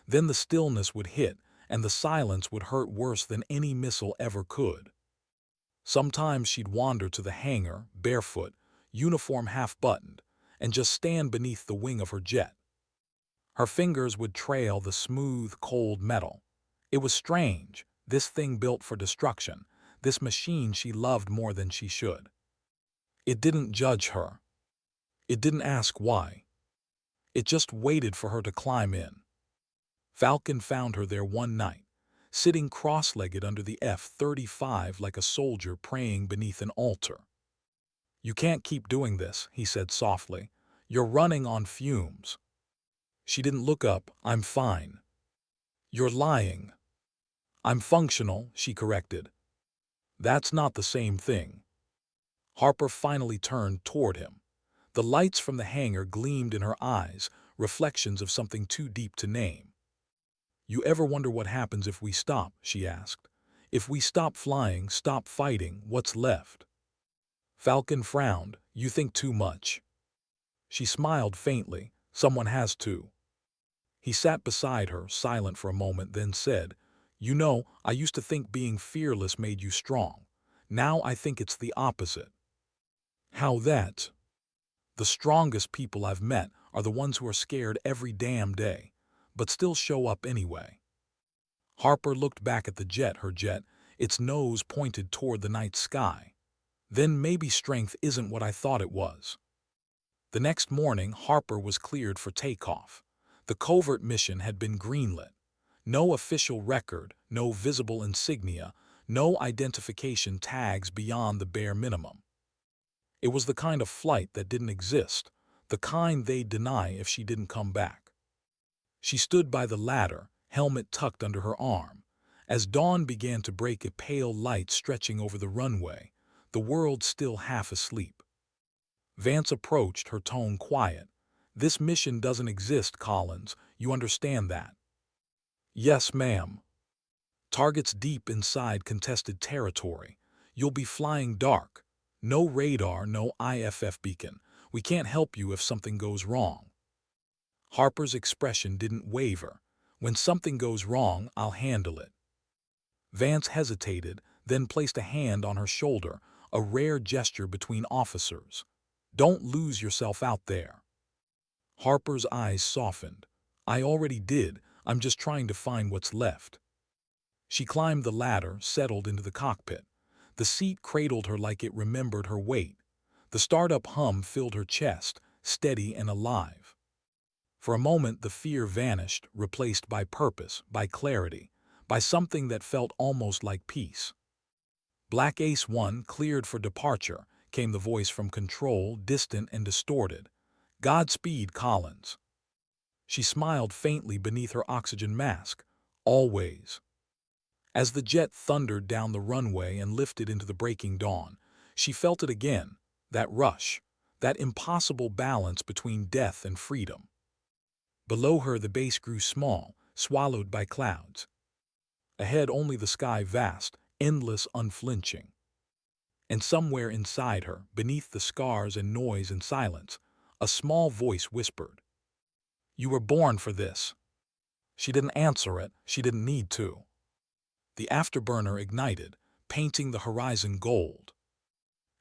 Then the stillness would hit, and the silence would hurt worse than any missile ever could. Sometimes she'd wander to the hangar, barefoot, uniform half-buttoned, and just stand beneath the wing of her jet. Her fingers would trail the smooth, cold metal. It was strange, this thing built for destruction, this machine she loved more than she should. It didn't judge her. It didn't ask why. It just waited for her to climb in. Falcon found her there one night, sitting cross-legged under the F-35 like a soldier praying beneath an altar. You can't keep doing this, he said softly. You're running on fumes. She didn't look up. I'm fine. You're lying. I'm functional, she corrected. That's not the same thing. Harper finally turned toward him. The lights from the hangar gleamed in her eyes, reflections of something too deep to name. You ever wonder what happens if we stop? She asked. If we stop flying, stop fighting, what's left? Falcon frowned. You think too much. She smiled faintly. Someone has to. He sat beside her, silent for a moment, then said, You know, I used to think being fearless made you strong. Now I think it's the opposite. How that? The strongest people I've met are the ones who are scared every damn day, but still show up anyway. Harper looked back at the jet, its nose pointed toward the night sky. Then maybe strength isn't what I thought it was. The next morning, Harper was cleared for takeoff. The covert mission had been greenlit. No official record, no visible insignia, no identification tags beyond the bare minimum. It was the kind of flight that didn't exist, the kind they'd deny if she didn't come back. She stood by the ladder, helmet tucked under her arm. As dawn began to break, a pale light stretching over the runway, the world still half asleep. Vance approached, her tone quiet. "This mission doesn't exist, Collins. You understand that?" "Yes, ma'am." "Target's deep inside contested territory. You'll be flying dark. No radar, no IFF beacon. We can't help you if something goes wrong." Harper's expression didn't waver. "When something goes wrong, I'll handle it." Vance hesitated, then placed a hand on her shoulder, a rare gesture between officers. "Don't lose yourself out there." Harper's eyes softened. "I already did. I'm just trying to find what's left." She climbed the ladder, settled into the cockpit. The seat cradled her like it remembered her weight. The startup hum filled her chest, steady and alive. For a moment the fear vanished, replaced by purpose, by clarity, by something that felt almost like peace. "Black Ace 1 cleared for departure," came the voice from control, distant and distorted. "Godspeed, Collins." She smiled faintly beneath her oxygen mask. "Always." As the jet thundered down the runway and lifted into the breaking dawn, she felt it again, that rush, that impossible balance between death and freedom. Below her the base grew small, swallowed by clouds. Ahead only the sky vast, endless, unflinching. And somewhere inside her, beneath the scars and noise and silence, a small voice whispered, "You were born for this." She didn't answer it, she didn't need to. The afterburner ignited, painting the horizon gold.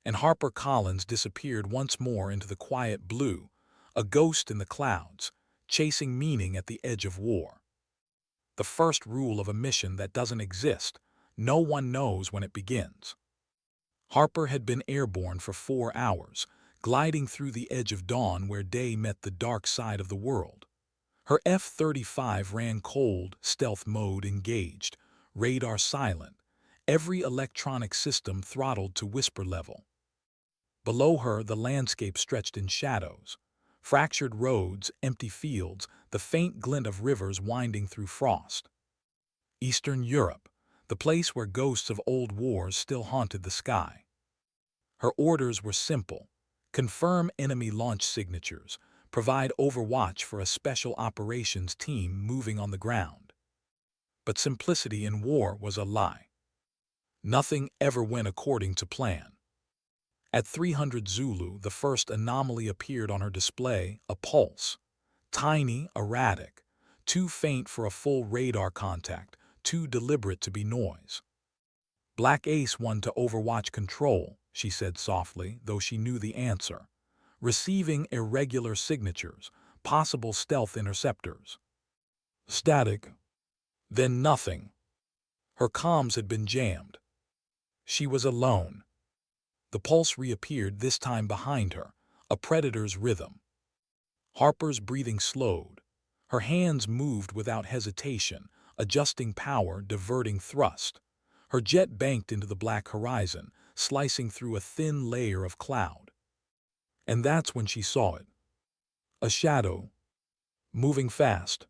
And Harper Collins disappeared once more into the quiet blue, a ghost in the clouds, chasing meaning at the edge of war. The first rule of a mission that doesn't exist: no one knows when it begins. Harper had been airborne for 4 hours, gliding through the edge of dawn where day met the dark side of the world. Her F-35 ran cold, stealth mode engaged, radar silent, every electronic system throttled to whisper level. Below her the landscape stretched in shadows. Fractured roads, empty fields, the faint glint of rivers winding through frost. Eastern Europe, the place where ghosts of old wars still haunted the sky. Her orders were simple: confirm enemy launch signatures, provide overwatch for a special operations team moving on the ground. But simplicity in war was a lie. Nothing ever went according to plan. At 300 Zulu, the first anomaly appeared on her display, a pulse. Tiny, erratic, too faint for a full radar contact, too deliberate to be noise. "Black Ace 1 to Overwatch Control," she said softly, though she knew the answer. "Receiving irregular signatures, possible stealth interceptors." Static. Then nothing. Her comms had been jammed. She was alone. The pulse reappeared, this time behind her, a predator's rhythm. Harper's breathing slowed. Her hands moved without hesitation, adjusting power, diverting thrust. Her jet banked into the black horizon, slicing through a thin layer of cloud. And that's when she saw it. A shadow, moving fast,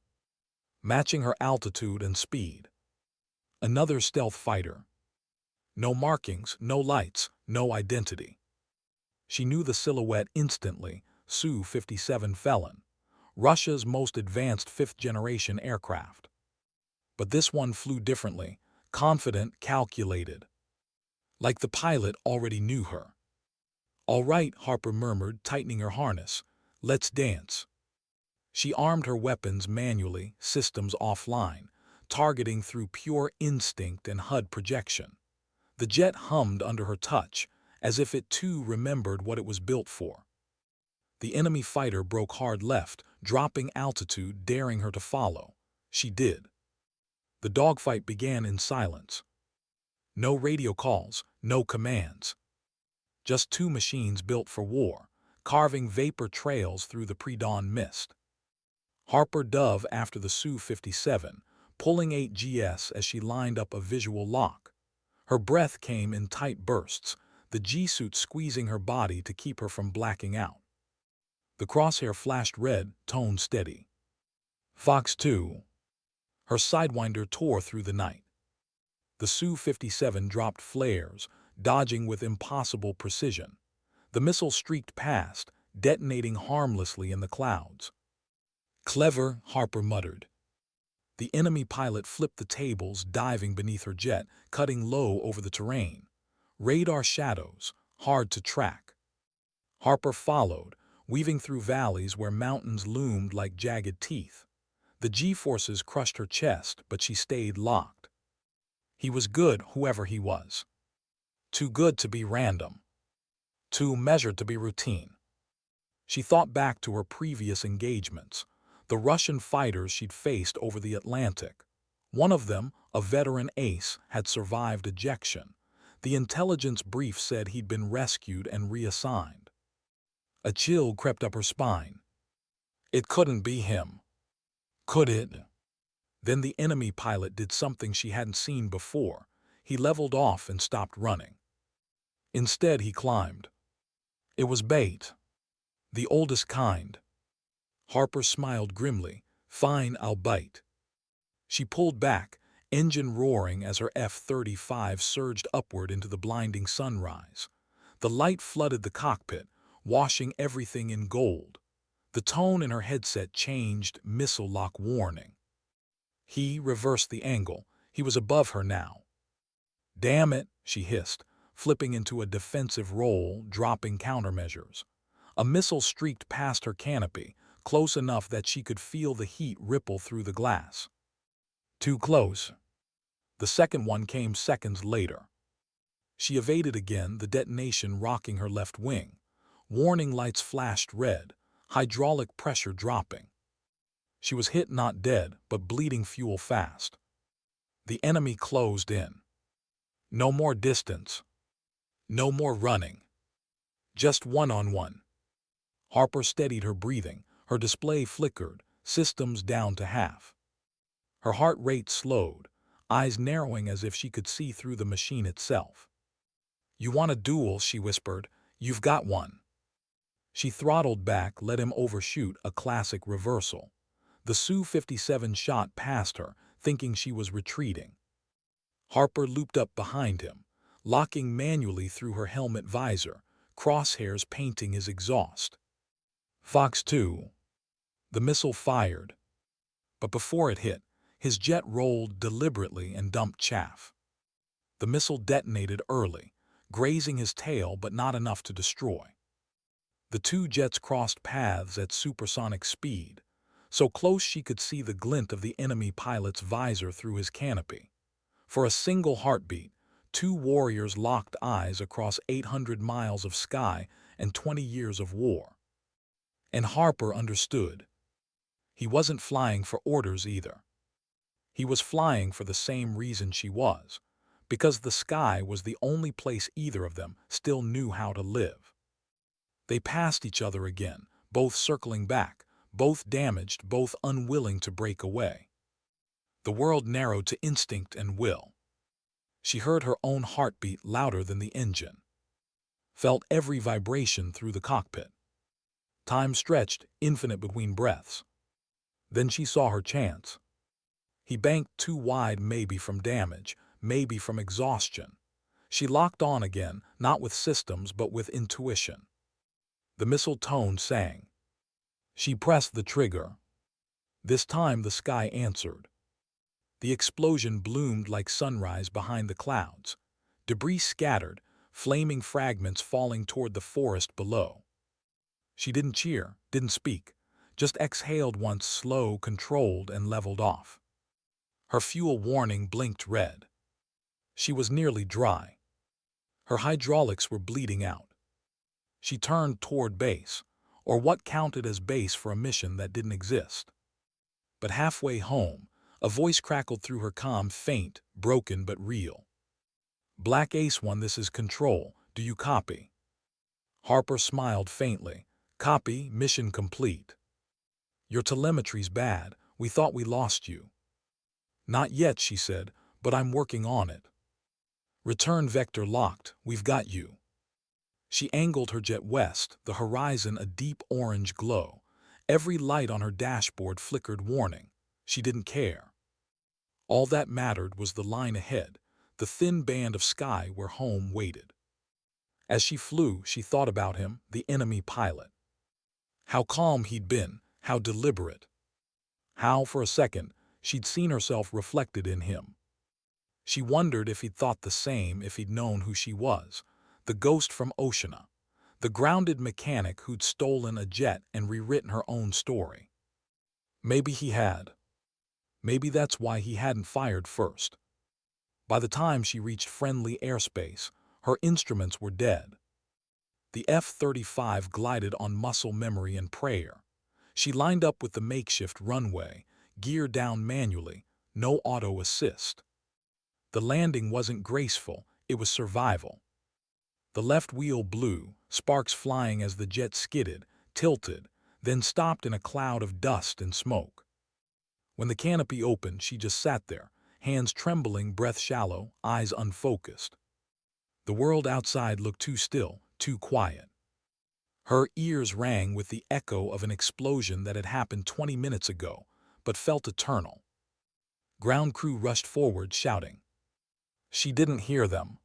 matching her altitude and speed. Another stealth fighter. No markings, no lights, no identity. She knew the silhouette instantly: Su-57 Felon, Russia's most advanced fifth-generation aircraft. But this one flew differently, confident, calculated. Like the pilot already knew her. "All right," Harper murmured, tightening her harness. "Let's dance." She armed her weapons manually, systems offline, targeting through pure instinct and HUD projection. The jet hummed under her touch, as if it too remembered what it was built for. The enemy fighter broke hard left, dropping altitude, daring her to follow. She did. The dogfight began in silence. No radio calls, no commands. Just two machines built for war, carving vapor trails through the pre-dawn mist. Harper dove after the Su-57, pulling 8GS as she lined up a visual lock. Her breath came in tight bursts, the G-suit squeezing her body to keep her from blacking out. The crosshair flashed red, tone steady. Fox 2. Her sidewinder tore through the night. The Su-57 dropped flares, dodging with impossible precision. The missile streaked past, detonating harmlessly in the clouds. Clever, Harper muttered. The enemy pilot flipped the tables, diving beneath her jet, cutting low over the terrain. Radar shadows, hard to track. Harper followed, weaving through valleys where mountains loomed like jagged teeth. The G-forces crushed her chest, but she stayed locked. He was good, whoever he was. Too good to be random. Too measured to be routine. She thought back to her previous engagements, the Russian fighters she'd faced over the Atlantic. One of them, a veteran ace, had survived ejection. The intelligence brief said he'd been rescued and reassigned. A chill crept up her spine. It couldn't be him. Could it? Then the enemy pilot did something she hadn't seen before. He leveled off and stopped running. Instead, he climbed. It was bait. The oldest kind. Harper smiled grimly. Fine, I'll bite. She pulled back, engine roaring as her F-35 surged upward into the blinding sunrise. The light flooded the cockpit, washing everything in gold. The tone in her headset changed, missile lock warning. He reversed the angle. He was above her now. Damn it, she hissed, flipping into a defensive role, dropping countermeasures. A missile streaked past her canopy, close enough that she could feel the heat ripple through the glass. Too close. The second one came seconds later. She evaded again, the detonation rocking her left wing. Warning lights flashed red, hydraulic pressure dropping. She was hit, not dead, but bleeding fuel fast. The enemy closed in. No more distance. No more running. Just one-on-one. Harper steadied her breathing. Her display flickered, systems down to half. Her heart rate slowed, eyes narrowing as if she could see through the machine itself. You want a duel, she whispered. You've got one. She throttled back, let him overshoot, a classic reversal. The Su-57 shot past her, thinking she was retreating. Harper looped up behind him, locking manually through her helmet visor, crosshairs painting his exhaust. Fox 2. The missile fired. But before it hit, his jet rolled deliberately and dumped chaff. The missile detonated early, grazing his tail but not enough to destroy. The two jets crossed paths at supersonic speed, so close she could see the glint of the enemy pilot's visor through his canopy. For a single heartbeat, two warriors locked eyes across 800 miles of sky and 20 years of war. And Harper understood. He wasn't flying for orders either. He was flying for the same reason she was, because the sky was the only place either of them still knew how to live. They passed each other again, both circling back, both damaged, both unwilling to break away. The world narrowed to instinct and will. She heard her own heartbeat louder than the engine, felt every vibration through the cockpit. Time stretched, infinite between breaths. Then she saw her chance. He banked too wide, maybe from damage, maybe from exhaustion. She locked on again, not with systems but with intuition. The missile tone sang. She pressed the trigger. This time the sky answered. The explosion bloomed like sunrise behind the clouds. Debris scattered, flaming fragments falling toward the forest below. She didn't cheer, didn't speak, just exhaled once, slow, controlled, and leveled off. Her fuel warning blinked red. She was nearly dry. Her hydraulics were bleeding out. She turned toward base, or what counted as base for a mission that didn't exist. But halfway home, a voice crackled through her comm, faint, broken but real. "Black Ace 1, this is Control. Do you copy?" Harper smiled faintly. "Copy, mission complete." "Your telemetry's bad. We thought we lost you." "Not yet," she said, "but I'm working on it." "Return vector locked. We've got you." She angled her jet west, the horizon a deep orange glow. Every light on her dashboard flickered warning. She didn't care. All that mattered was the line ahead, the thin band of sky where home waited. As she flew, she thought about him, the enemy pilot. How calm he'd been, how deliberate. How, for a second, she'd seen herself reflected in him. She wondered if he'd thought the same, if he'd known who she was, the ghost from Oceana, the grounded mechanic who'd stolen a jet and rewritten her own story. Maybe he had. Maybe that's why he hadn't fired first. By the time she reached friendly airspace, her instruments were dead. The F-35 glided on muscle memory and prayer. She lined up with the makeshift runway, gear down manually, no auto assist. The landing wasn't graceful, it was survival. The left wheel blew, sparks flying as the jet skidded, tilted, then stopped in a cloud of dust and smoke. When the canopy opened, she just sat there, hands trembling, breath shallow, eyes unfocused. The world outside looked too still, too quiet. Her ears rang with the echo of an explosion that had happened 20 minutes ago, but felt eternal. Ground crew rushed forward, shouting. She didn't hear them.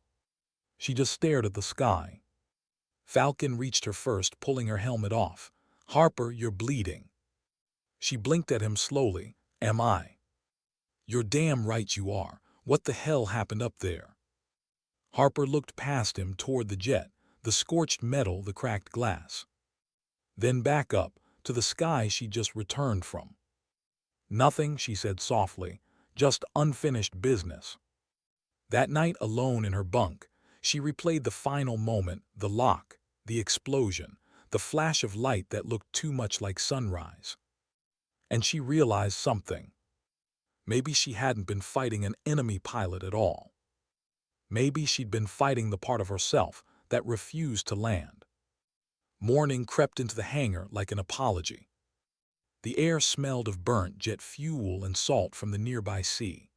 She just stared at the sky. Falcon reached her first, pulling her helmet off. "Harper, you're bleeding." She blinked at him slowly. "Am I?" "You're damn right you are. What the hell happened up there?" Harper looked past him toward the jet, the scorched metal, the cracked glass. Then back up, to the sky she'd just returned from. "Nothing," she said softly, "just unfinished business." That night, alone in her bunk, she replayed the final moment, the lock, the explosion, the flash of light that looked too much like sunrise. And she realized something. Maybe she hadn't been fighting an enemy pilot at all. Maybe she'd been fighting the part of herself that refused to land. Morning crept into the hangar like an apology. The air smelled of burnt jet fuel and salt from the nearby sea.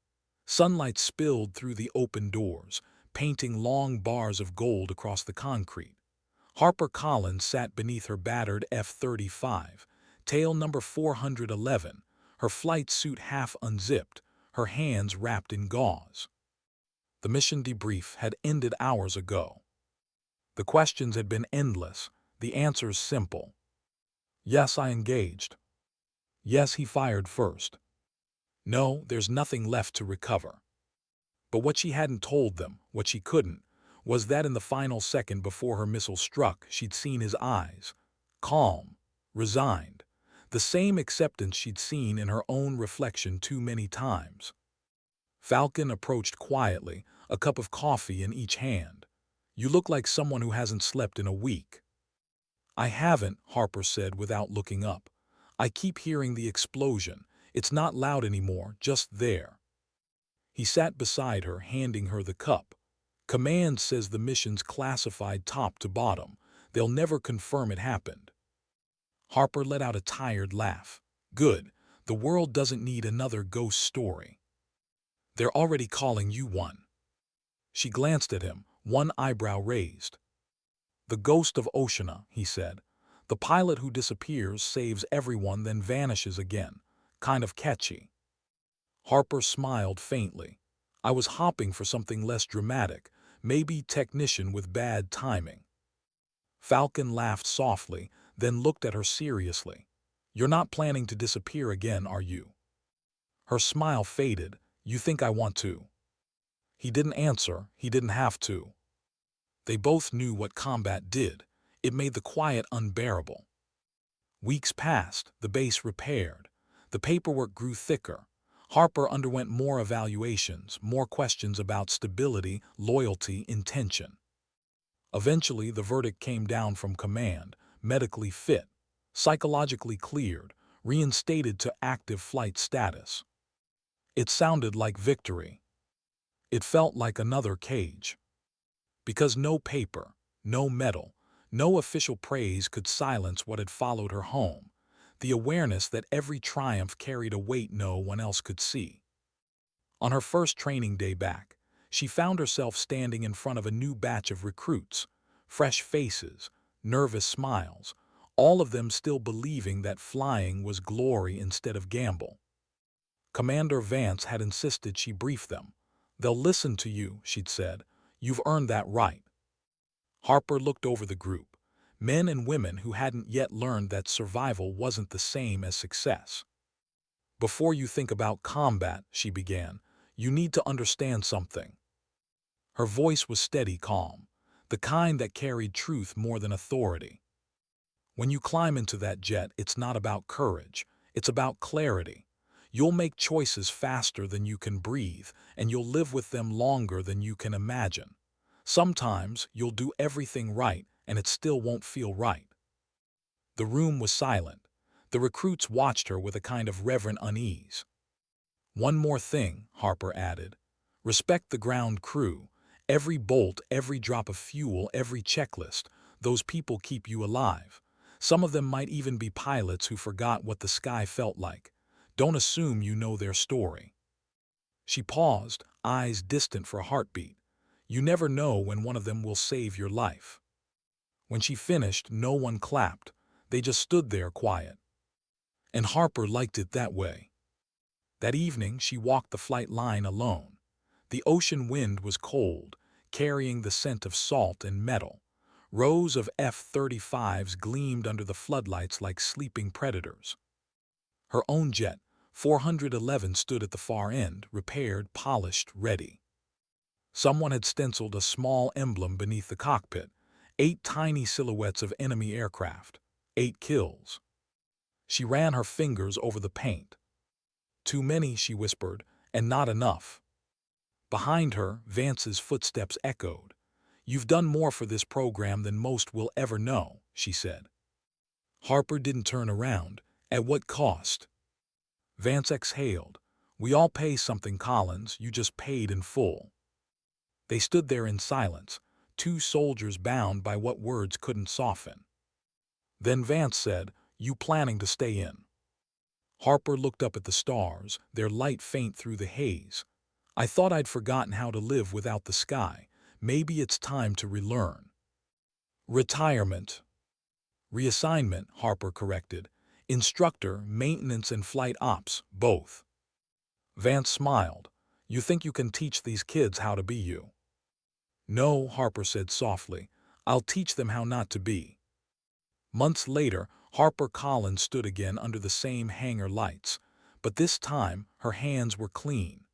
Sunlight spilled through the open doors, painting long bars of gold across the concrete. Harper Collins sat beneath her battered F-35, tail number 411, her flight suit half unzipped, her hands wrapped in gauze. The mission debrief had ended hours ago. The questions had been endless, the answers simple. Yes, I engaged. Yes, he fired first. No, there's nothing left to recover. But what she hadn't told them, what she couldn't, was that in the final second before her missile struck, she'd seen his eyes. Calm, resigned, the same acceptance she'd seen in her own reflection too many times. Falcon approached quietly, a cup of coffee in each hand. "You look like someone who hasn't slept in a week." "I haven't," Harper said without looking up. "I keep hearing the explosion. It's not loud anymore, just there." He sat beside her, handing her the cup. "Command says the mission's classified top to bottom. They'll never confirm it happened." Harper let out a tired laugh. "Good. The world doesn't need another ghost story. They're already calling you one." She glanced at him, one eyebrow raised. "The ghost of Oceana," he said. "The pilot who disappears, saves everyone, then vanishes again. Kind of catchy." Harper smiled faintly. "I was hopping for something less dramatic, maybe technician with bad timing." Falcon laughed softly, then looked at her seriously. "You're not planning to disappear again, are you?" Her smile faded. "You think I want to?" He didn't answer, he didn't have to. They both knew what combat did. It made the quiet unbearable. Weeks passed, the base repaired. The paperwork grew thicker. Harper underwent more evaluations, more questions about stability, loyalty, intention. Eventually, the verdict came down from command: medically fit. psychologically cleared, reinstated to active flight status. It sounded like victory. It felt like another cage. Because no paper, no medal, no official praise could silence what had followed her home, the awareness that every triumph carried a weight no one else could see. On her first training day back, she found herself standing in front of a new batch of recruits, fresh faces, nervous smiles, all of them still believing that flying was glory instead of gamble. Commander Vance had insisted she brief them. "They'll listen to you," she'd said. "You've earned that right." Harper looked over the group, men and women who hadn't yet learned that survival wasn't the same as success. "Before you think about combat," she began, "you need to understand something." Her voice was steady, calm, the kind that carried truth more than authority. "When you climb into that jet, it's not about courage, it's about clarity. You'll make choices faster than you can breathe, and you'll live with them longer than you can imagine. Sometimes you'll do everything right, and it still won't feel right." The room was silent. The recruits watched her with a kind of reverent unease. "One more thing," Harper added. "Respect the ground crew. Every bolt, every drop of fuel, every checklist. Those people keep you alive. Some of them might even be pilots who forgot what the sky felt like. Don't assume you know their story." She paused, eyes distant for a heartbeat. "You never know when one of them will save your life." When she finished, no one clapped. They just stood there quiet. And Harper liked it that way. That evening, she walked the flight line alone. The ocean wind was cold, carrying the scent of salt and metal. Rows of F-35s gleamed under the floodlights like sleeping predators. Her own jet, 411, stood at the far end, repaired, polished, ready. Someone had stenciled a small emblem beneath the cockpit, 8 tiny silhouettes of enemy aircraft, 8 kills. She ran her fingers over the paint. "Too many," she whispered, "and not enough." Behind her, Vance's footsteps echoed. "You've done more for this program than most will ever know," she said. Harper didn't turn around. "At what cost?" Vance exhaled. "We all pay something, Collins. You just paid in full." They stood there in silence, 2 soldiers bound by what words couldn't soften. Then Vance said, "You planning to stay in?" Harper looked up at the stars, their light faint through the haze. "I thought I'd forgotten how to live without the sky. Maybe it's time to relearn." "Retirement." "Reassignment," Harper corrected. "Instructor, maintenance and flight ops, both." Vance smiled. "You think you can teach these kids how to be you?" "No," Harper said softly. "I'll teach them how not to be." Months later, Harper Collins stood again under the same hangar lights, but this time her hands were clean.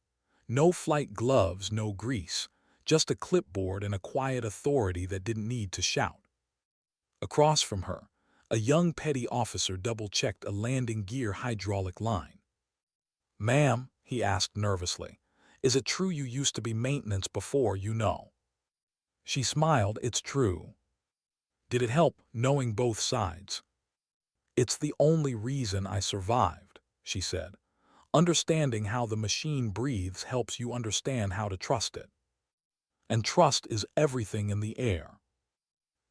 No flight gloves, no grease, just a clipboard and a quiet authority that didn't need to shout. Across from her, a young petty officer double-checked a landing gear hydraulic line. "Ma'am," he asked nervously, "is it true you used to be maintenance before, you know?" She smiled. "It's true." "Did it help, knowing both sides?" "It's the only reason I survived," she said. "Understanding how the machine breathes helps you understand how to trust it. And trust is everything in the air."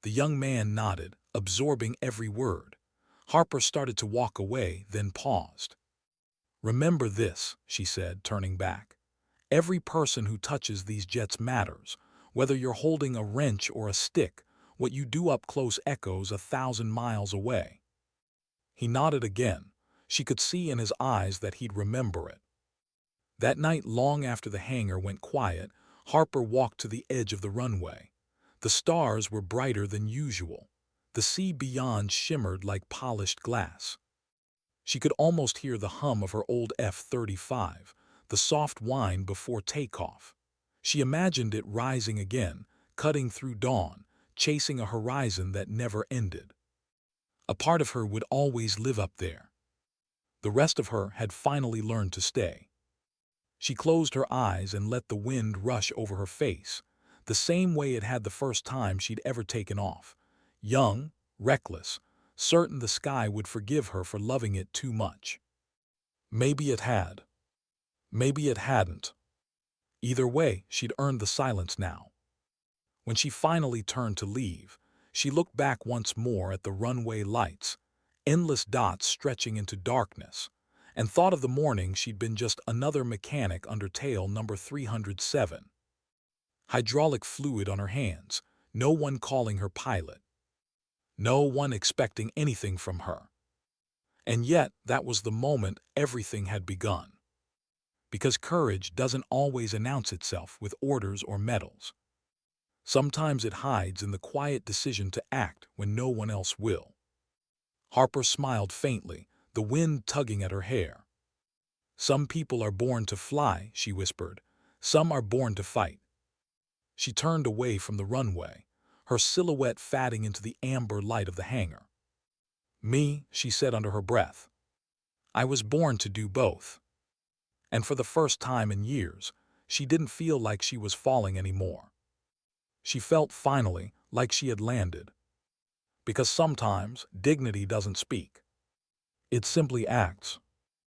The young man nodded, absorbing every word. Harper started to walk away, then paused. "Remember this," she said, turning back. "Every person who touches these jets matters. Whether you're holding a wrench or a stick, what you do up close echoes 1,000 miles away." He nodded again. She could see in his eyes that he'd remember it. That night, long after the hangar went quiet, Harper walked to the edge of the runway. The stars were brighter than usual. The sea beyond shimmered like polished glass. She could almost hear the hum of her old F-35, the soft whine before takeoff. She imagined it rising again, cutting through dawn, chasing a horizon that never ended. A part of her would always live up there. The rest of her had finally learned to stay. She closed her eyes and let the wind rush over her face, the same way it had the first time she'd ever taken off. Young, reckless, certain the sky would forgive her for loving it too much. Maybe it had. Maybe it hadn't. Either way, she'd earned the silence now. When she finally turned to leave, she looked back once more at the runway lights, endless dots stretching into darkness, and thought of the morning she'd been just another mechanic under tail number 307. Hydraulic fluid on her hands, no one calling her pilot. No one expecting anything from her. And yet, that was the moment everything had begun. Because courage doesn't always announce itself with orders or medals. Sometimes it hides in the quiet decision to act when no one else will. Harper smiled faintly, the wind tugging at her hair. "Some people are born to fly," she whispered. "Some are born to fight." She turned away from the runway, her silhouette fading into the amber light of the hangar. "Me," she said under her breath. "I was born to do both." And for the first time in years, she didn't feel like she was falling anymore. She felt finally like she had landed. Because sometimes dignity doesn't speak. It simply acts.